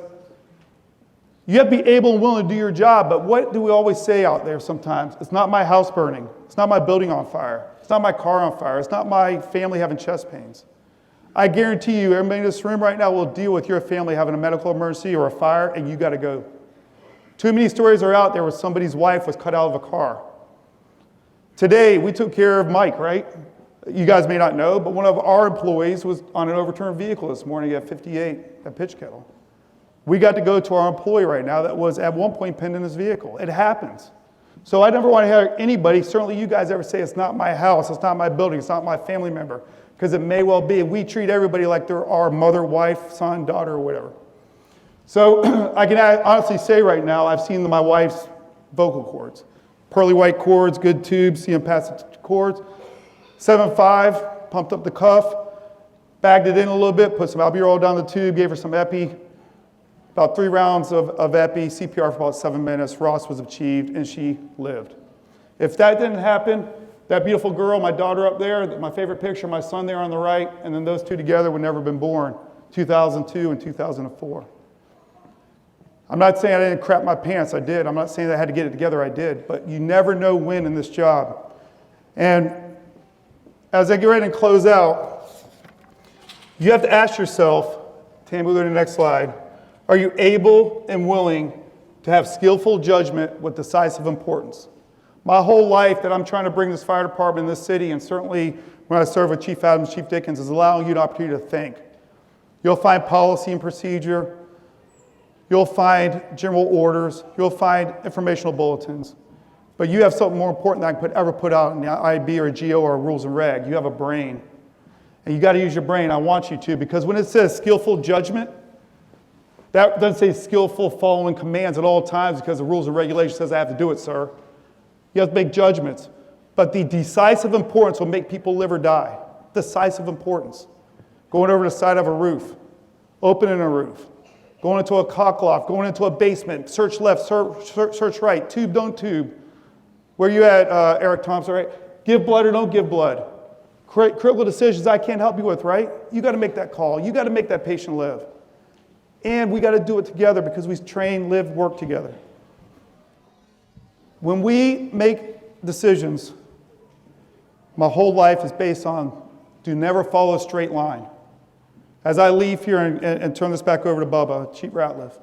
you have to be able and willing to do your job, but what do we always say out there sometimes? It's not my house burning. It's not my building on fire. It's not my car on fire. It's not my family having chest pains. I guarantee you, everybody in this room right now will deal with your family having a medical emergency or a fire, and you got to go. Too many stories are out there where somebody's wife was cut out of a car. Today, we took care of Mike, right? You guys may not know, but one of our employees was on an overturned vehicle this morning at 58 at Pitch Kettle. We got to go to our employee right now that was at one point pinned in his vehicle. It happens. So I never want to hear anybody, certainly you guys, ever say it's not my house, it's not my building, it's not my family member, because it may well be. We treat everybody like they're our mother, wife, son, daughter, or whatever. So I can honestly say right now, I've seen my wife's vocal cords. Pearly white cords, good tubes, see them past the cords. 7.5, pumped up the cuff, bagged it in a little bit, put some albuterol down the tube, gave her some epi. About 3 rounds of epi, CPR for about 7 minutes. Ross was achieved, and she lived. If that didn't happen, that beautiful girl, my daughter up there, my favorite picture, my son there on the right, and then those two together would never have been born, 2002 and 2004. I'm not saying I didn't crap my pants, I did. I'm not saying that I had to get it together, I did. But you never know when in this job. And as I get ready to close out, you have to ask yourself, Tam, move to the next slide, are you able and willing to have skillful judgment with decisive importance? My whole life that I'm trying to bring this fire department in this city, and certainly when I serve with Chief Adams, Chief Dickens, is allowing you an opportunity to think. You'll find policy and procedure. You'll find general orders. You'll find informational bulletins. But you have something more important than I could ever put out in the IB or a GO or a rules and reg. You have a brain. And you got to use your brain. I want you to, because when it says skillful judgment, that doesn't say skillful following commands at all times because the rules and regulations says I have to do it, sir. You have to make judgments. But the decisive importance will make people live or die. Decisive importance. Going over the side of a roof, opening a roof, going into a cock loft, going into a basement, search left, search right, tube, don't tube. Where you at, Eric Thompson, right? Give blood or don't give blood. Critical decisions I can't help you with, right? You got to make that call. You got to make that patient live. And we got to do it together because we train, live, work together. When we make decisions, my whole life is based on do never follow a straight line. As I leave here and turn this back over to Bubba, Chief Ratliff,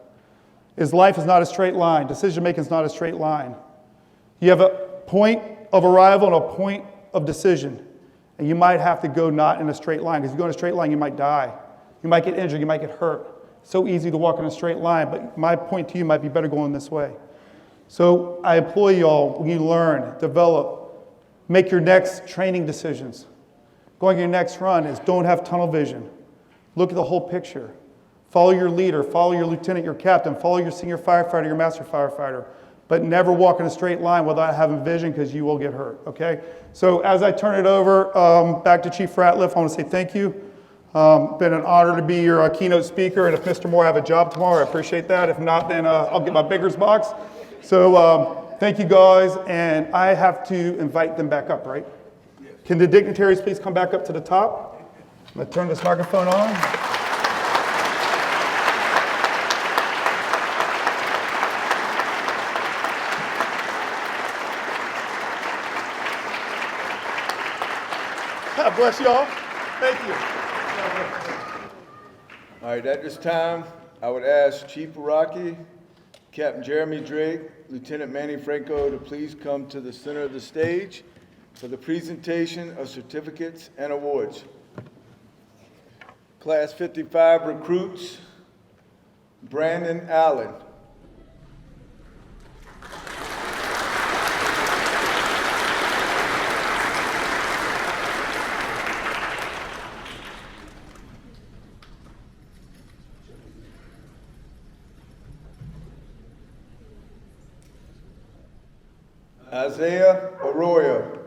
life is not a straight line. Decision making is not a straight line. You have a point of arrival and a point of decision. And you might have to go not in a straight line, because if you go in a straight line, you might die. You might get injured, you might get hurt. It's so easy to walk in a straight line, but my point to you might be better going this way. So I implore you all, when you learn, develop, make your next training decisions. Going your next run is don't have tunnel vision. Look at the whole picture. Follow your leader, follow your lieutenant, your captain, follow your senior firefighter, your master firefighter. But never walk in a straight line without having vision, because you will get hurt, okay? So as I turn it over back to Chief Ratliff, I want to say thank you. Been an honor to be your keynote speaker, and if Mr. Moore have a job tomorrow, I appreciate that. If not, then I'll get my Bigger's box. So thank you guys, and I have to invite them back up, right? Can the dignitaries please come back up to the top? I'm going to turn this microphone on. God bless y'all. Thank you. All right, at this time, I would ask Chief Araki, Captain Jeremy Drake, Lieutenant Manny Franco to please come to the center of the stage for the presentation of certificates and awards. Class 55 recruits, Brandon Allen. Isaiah Arroyo.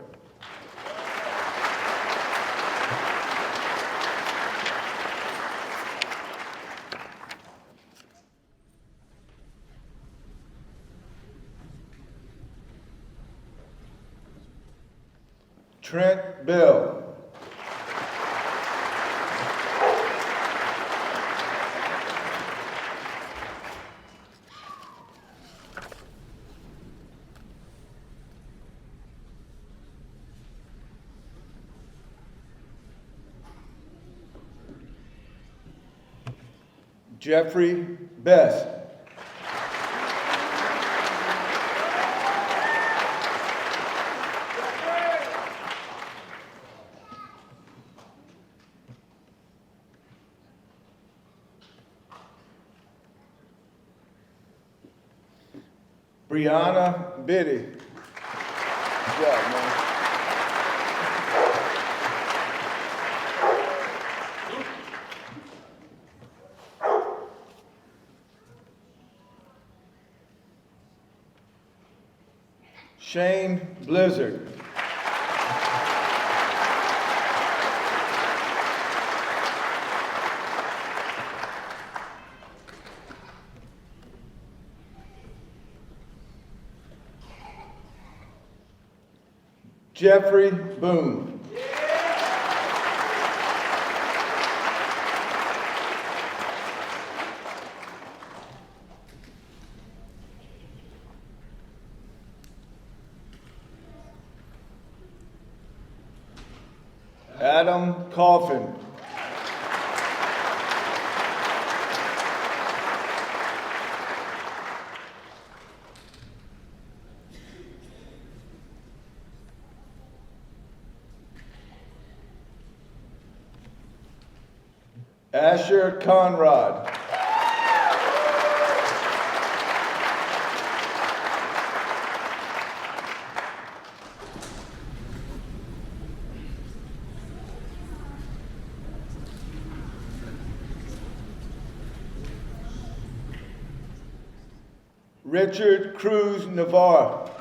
Trent Bell. Jeffrey Best. Brianna Biddy. Good job, man. Shane Blizzard. Jeffrey Boone. Adam Coffin. Asher Conrad. Richard Cruz Navarre.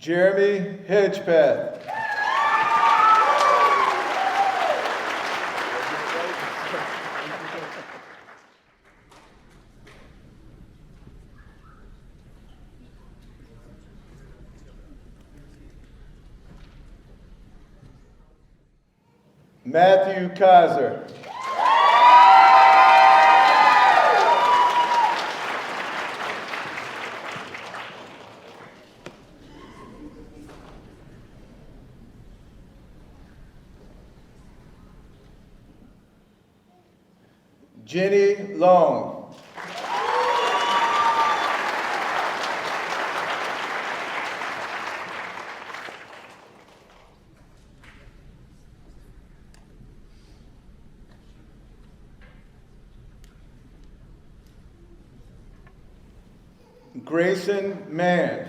Jeremy Hedgepath. Matthew Kaiser. Jenny Long. Grayson Mann.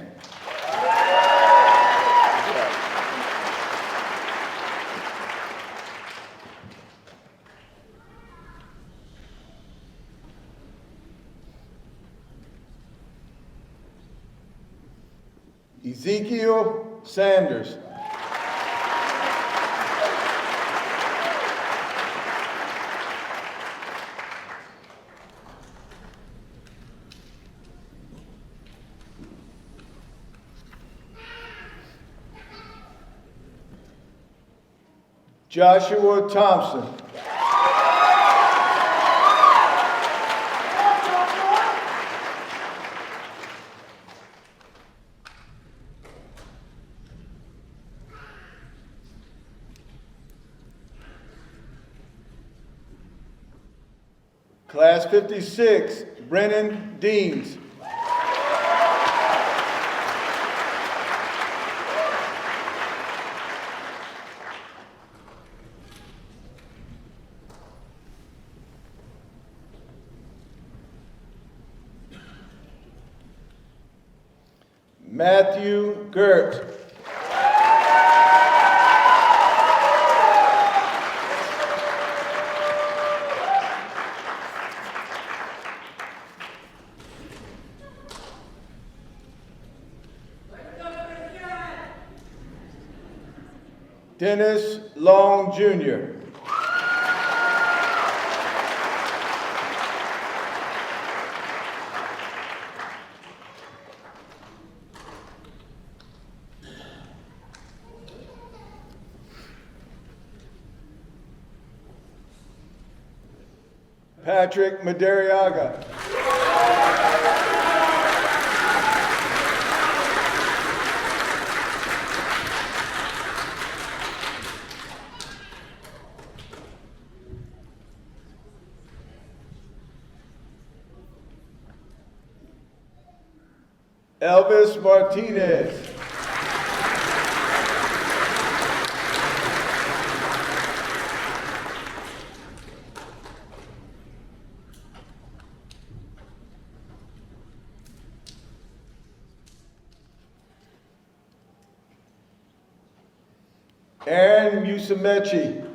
Ezekiel Sanders. Joshua Thompson. Class 56, Brennan Deans. Matthew Gert. Dennis Long Jr. Patrick Madariaga. Elvis Martinez. Aaron Musamechi.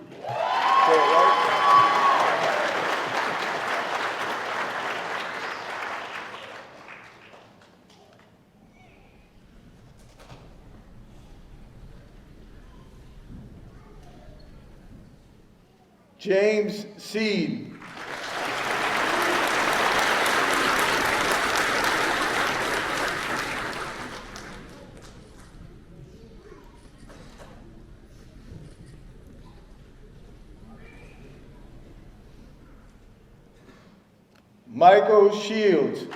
James Seed. Michael Shields.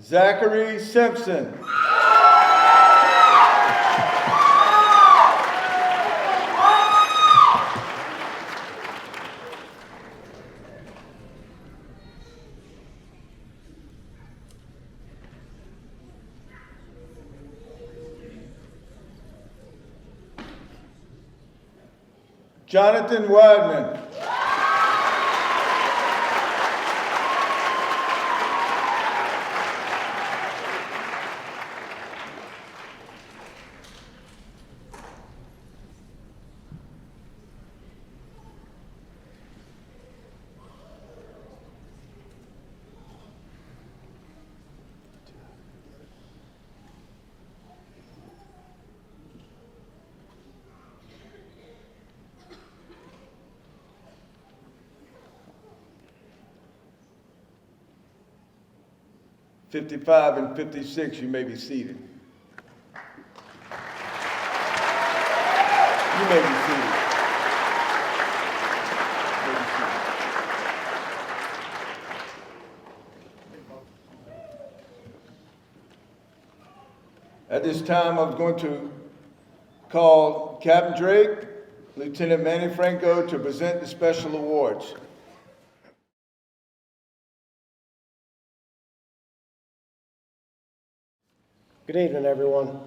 Zachary Simpson. Jonathan Wadman. '55 and '56, you may be seated. You may be seated. At this time, I'm going to call Captain Drake, Lieutenant Manny Franco to present the special awards. Good evening, everyone.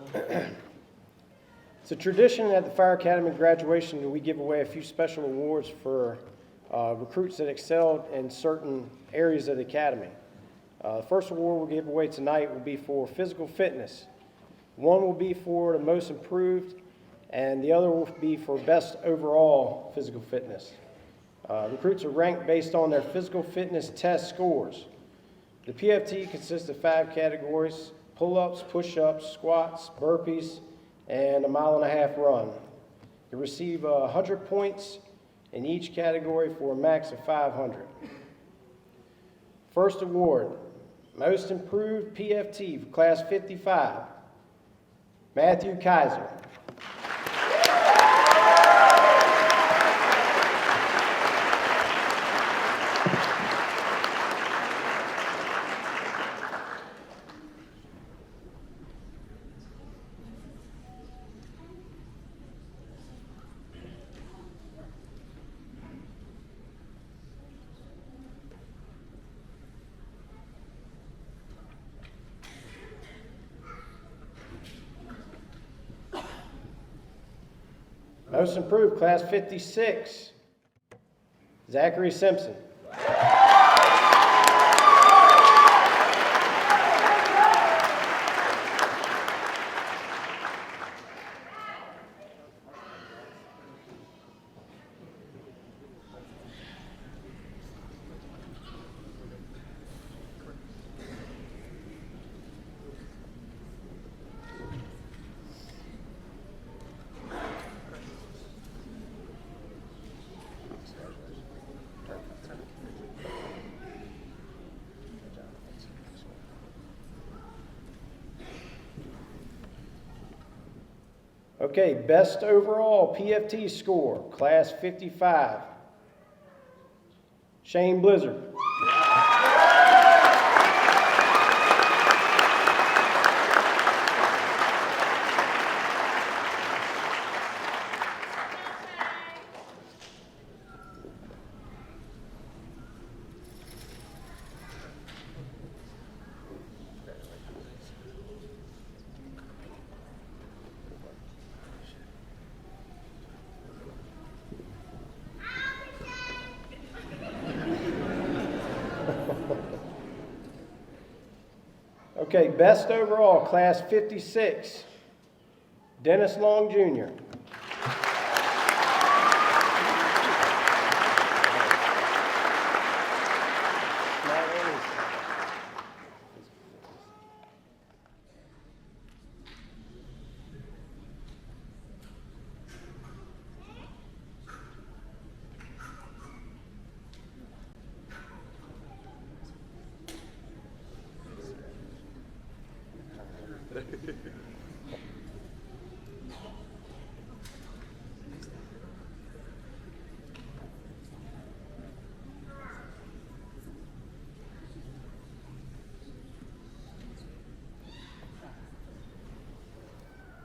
It's a tradition at the Fire Academy graduation that we give away a few special awards for recruits that excelled in certain areas of the academy. The first award we'll give away tonight will be for physical fitness. One will be for the most improved, and the other will be for best overall physical fitness. Recruits are ranked based on their physical fitness test scores. The PFT consists of 5 categories: pull-ups, push-ups, squats, burpees, and a 1.5 mile run. You receive 100 points in each category for a max of 500. First award, Most Improved PFT for Class 55, Matthew Kaiser. Most Improved, Class 56, Zachary Simpson. Okay, best overall PFT score, Class 55, Shane Blizzard. Okay, best overall, Class 56, Dennis Long, Jr.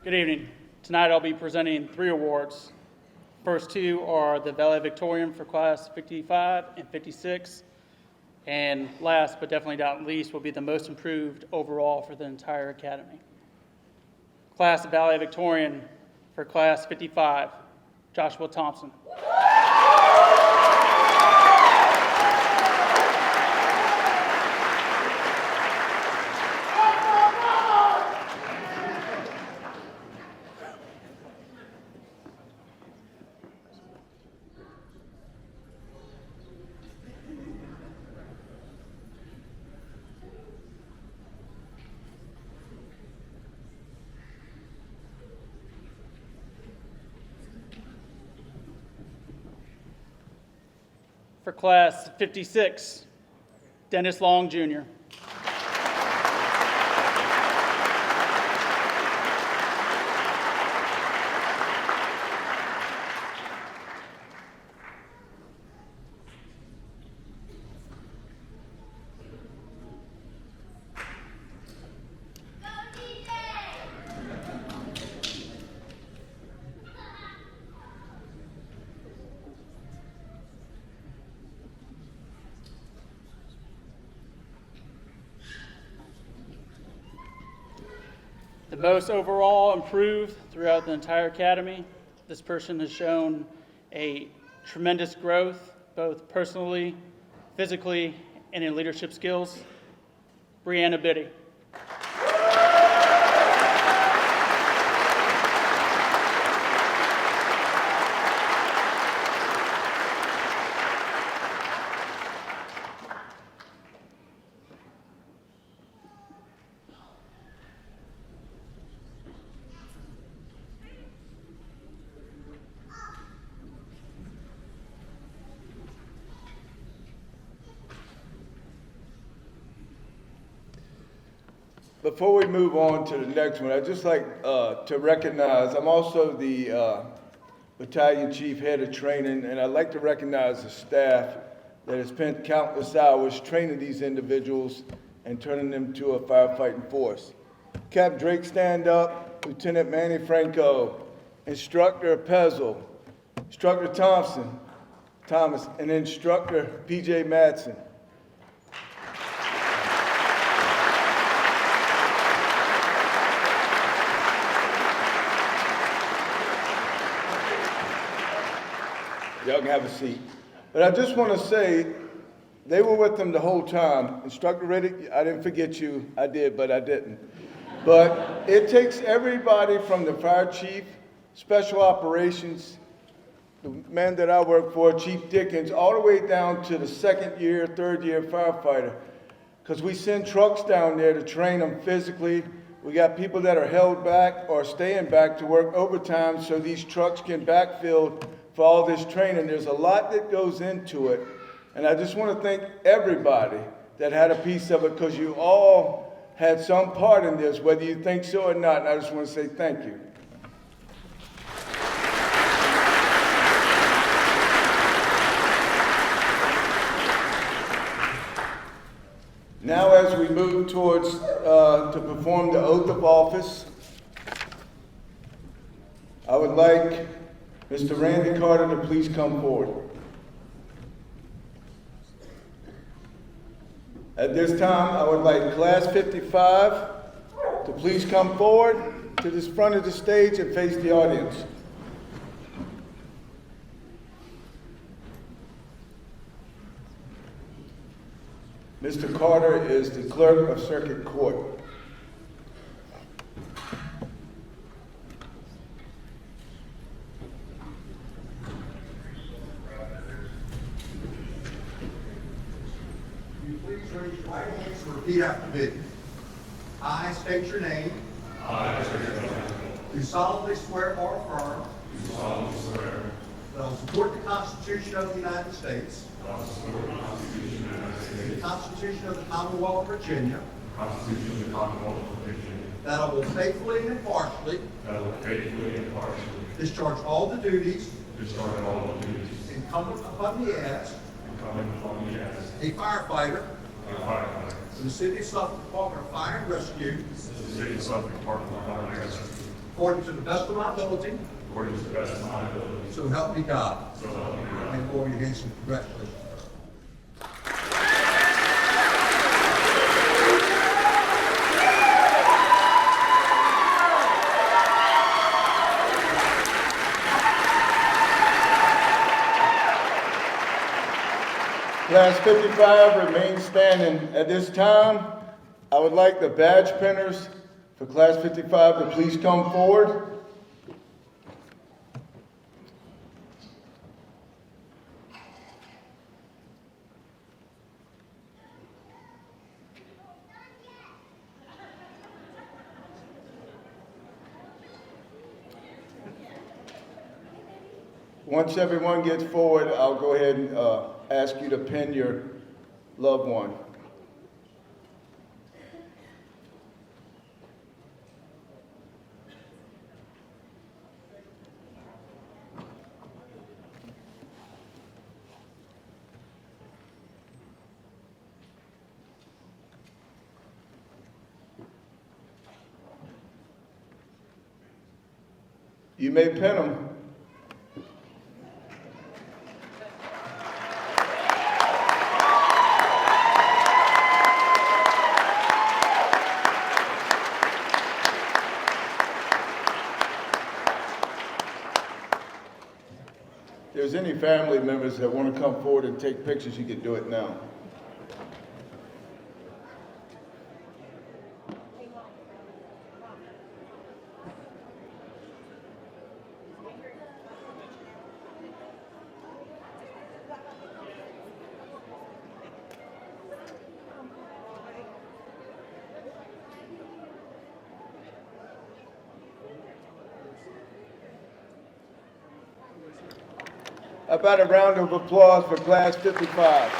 Good evening. Tonight I'll be presenting 3 awards. First 2 are the valedictorian for class 55 and 56. And last but definitely not least will be the most improved overall for the entire academy. Class valedictorian for class 55, Joshua Thompson. For class 56, Dennis Long, Jr. The most overall improved throughout the entire academy. This person has shown a tremendous growth, both personally, physically, and in leadership skills. Brianna Biddy. Before we move on to the next one, I'd just like to recognize, I'm also the battalion chief head of training, and I'd like to recognize the staff that has spent countless hours training these individuals and turning them to a firefighting force. Cap Drake, stand up. Lieutenant Manny Franco, Instructor Pezel, Instructor Thomas, and Instructor PJ Madsen. Y'all can have a seat. But I just want to say, they were with them the whole time. Instructor Riddick, I didn't forget you. I did, but I didn't. But it takes everybody from the fire chief, special operations, the man that I work for, Chief Dickens, all the way down to the 2nd year, 3rd year firefighter. Because we send trucks down there to train them physically. We got people that are held back or staying back to work overtime so these trucks can backfill for all this training. There's a lot that goes into it. And I just want to thank everybody that had a piece of it, because you all had some part in this, whether you think so or not. And I just want to say thank you. Now, as we move towards to perform the oath of office, I would like Mr. Randy Carter to please come forward. At this time, I would like Class 55 to please come forward to this front of the stage and face the audience. Mr. Carter is the clerk of Circuit Court. Repeat after me. I state your name. I state your name. Do solemnly swear or affirm. Do solemnly swear. That I will support the Constitution of the United States. That I will support the Constitution of the United States. The Constitution of the Commonwealth of Virginia. The Constitution of the Commonwealth of Virginia. That I will faithfully and impartially. That I will faithfully and impartially. Discharge all the duties. Discharge all the duties. Incumbent upon me as. Incumbent upon me as. A firefighter. A firefighter. In the City of Suffolk Department of Fire and Rescue. The City of Suffolk Department of Fire and Rescue. according to the best of my ability. So help me God. And for your hands and congratulations. Class 55 remains standing. At this time, I would like the badge pinners for Class 55 to please come forward. Once everyone gets forward, I'll go ahead and ask you to pin your loved one. You may pin them. If there's any family members that want to come forward and take pictures, you can do it now. How about a round of applause for Class 55?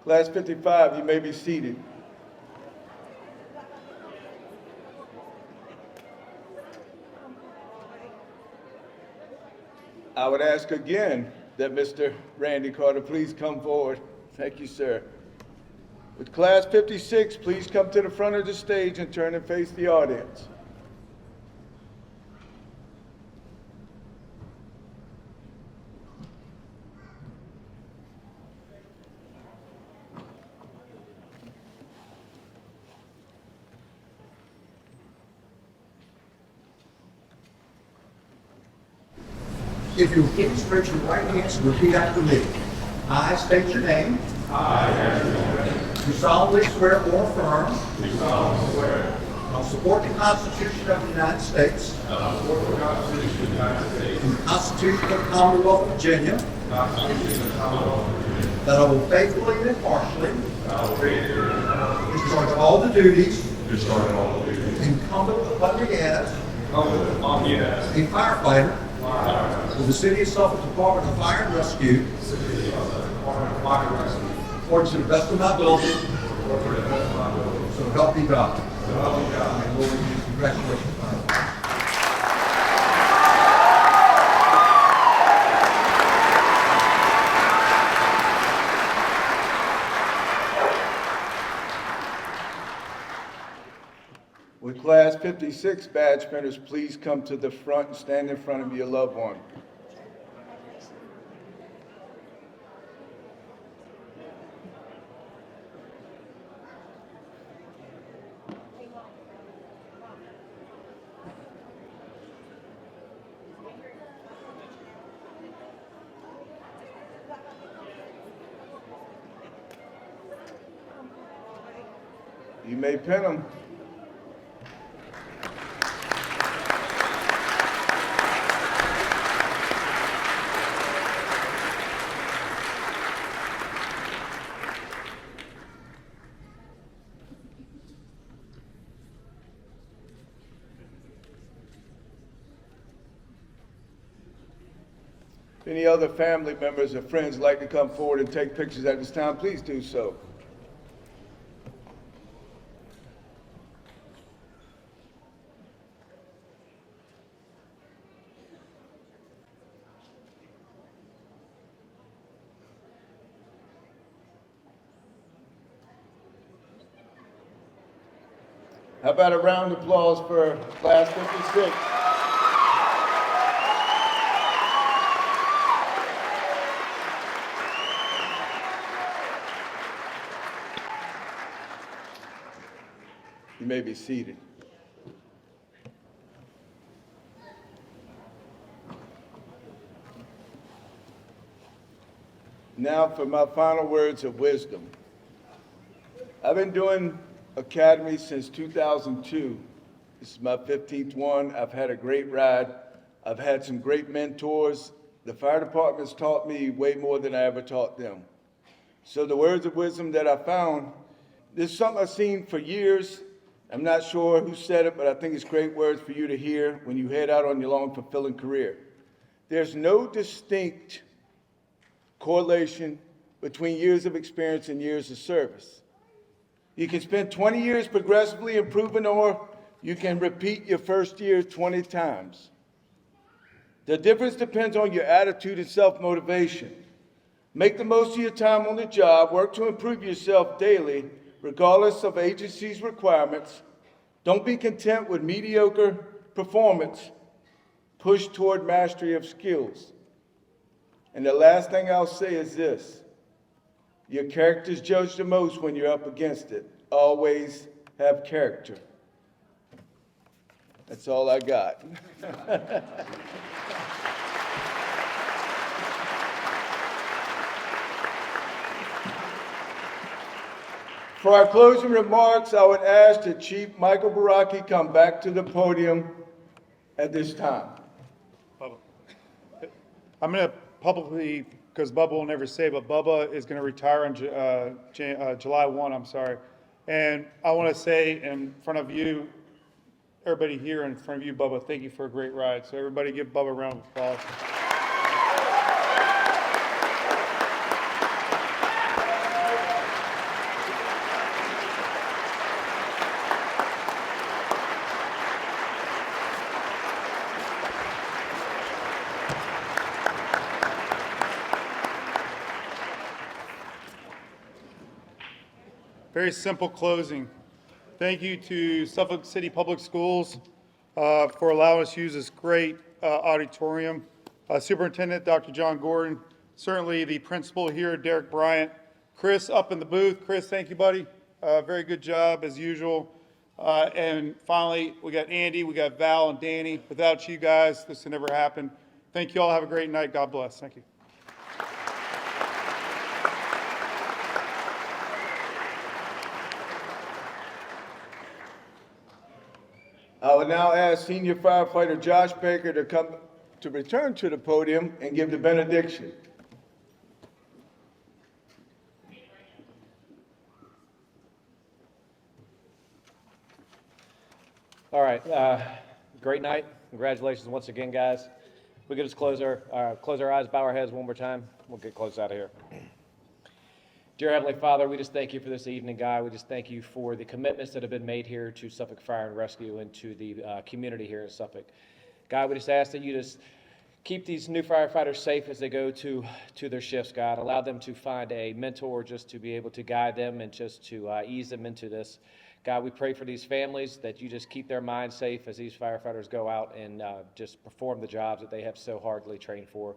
Class 55, you may be seated. I would ask again that Mr. Randy Carter please come forward. Thank you, sir. Would Class 56 please come to the front of the stage and turn and face the audience? If you'll please raise your right hands and repeat after me. I state your name. Do solemnly swear or affirm. I'll support the Constitution of the United States. And the Constitution of the Commonwealth of Virginia. That I will faithfully and impartially. Discharge all the duties. Incumbent upon me as. A firefighter. For the City of Suffolk Department of Fire and Rescue. According to the best of my ability. So help me God. And Lord, congratulations. Would Class 56 badge pinners please come to the front and stand in front of your loved one? You may pin them. If any other family members or friends like to come forward and take pictures at this time, please do so. How about a round of applause for class 56? You may be seated. Now for my final words of wisdom. I've been doing Academy since 2002. This is my 15th one. I've had a great ride. I've had some great mentors. The fire department's taught me way more than I ever taught them. So the words of wisdom that I found, this is something I've seen for years. I'm not sure who said it, but I think it's great words for you to hear when you head out on your long, fulfilling career. There's no distinct correlation between years of experience and years of service. You can spend 20 years progressively improving, or you can repeat your first year 20 times. The difference depends on your attitude and self-motivation. Make the most of your time on the job, work to improve yourself daily, regardless of agency's requirements. Don't be content with mediocre performance. Push toward mastery of skills. And the last thing I'll say is this. Your character's judged the most when you're up against it. Always have character. That's all I got. For our closing remarks, I would ask that Chief Michael Baraki come back to the podium at this time. Bubba. I'm going to publicly, because Bubba will never say, but Bubba is going to retire on July 1, I'm sorry. And I want to say in front of you, everybody here in front of you, Bubba, thank you for a great ride. So everybody give Bubba a round of applause. Very simple closing. Thank you to Suffolk City Public Schools for allowing us to use this great auditorium. Superintendent Dr. John Gordon, certainly the principal here, Derek Bryant. Chris up in the booth. Chris, thank you, buddy. Very good job as usual. And finally, we got Andy, we got Val and Danny. Without you guys, this would never happen. Thank you all. Have a great night. God bless. Thank you. I will now ask Senior Firefighter Josh Baker to return to the podium and give the benediction. All right, great night. Congratulations once again, guys. We could just close our eyes, bow our heads one more time. We'll get close out of here. Dear Heavenly Father, we just thank you for this evening, God. We just thank you for the commitments that have been made here to Suffolk Fire and Rescue and to the community here in Suffolk. God, we just ask that you just keep these new firefighters safe as they go to their shifts, God. Allow them to find a mentor just to be able to guide them and just to ease them into this. God, we pray for these families that you just keep their minds safe as these firefighters go out and just perform the jobs that they have so hardly trained for.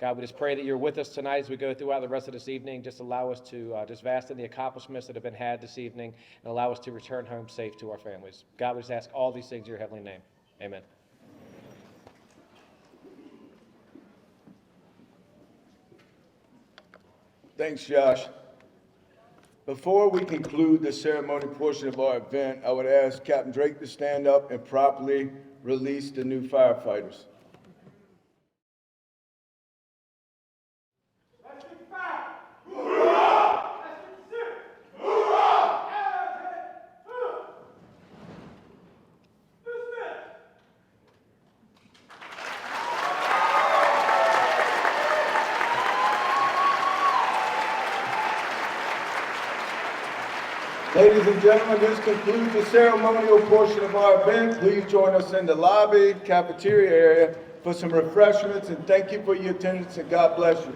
God, we just pray that you're with us tonight as we go throughout the rest of this evening. Just allow us to just bask in the accomplishments that have been had this evening and allow us to return home safe to our families. God, we just ask all these things in your heavenly name. Amen. Thanks, Josh. Before we conclude the ceremony portion of our event, I would ask Captain Drake to stand up and properly release the new firefighters. Ladies and gentlemen, this concludes the ceremonial portion of our event. Please join us in the lobby, cafeteria area for some refreshments, and thank you for your attendance, and God bless you.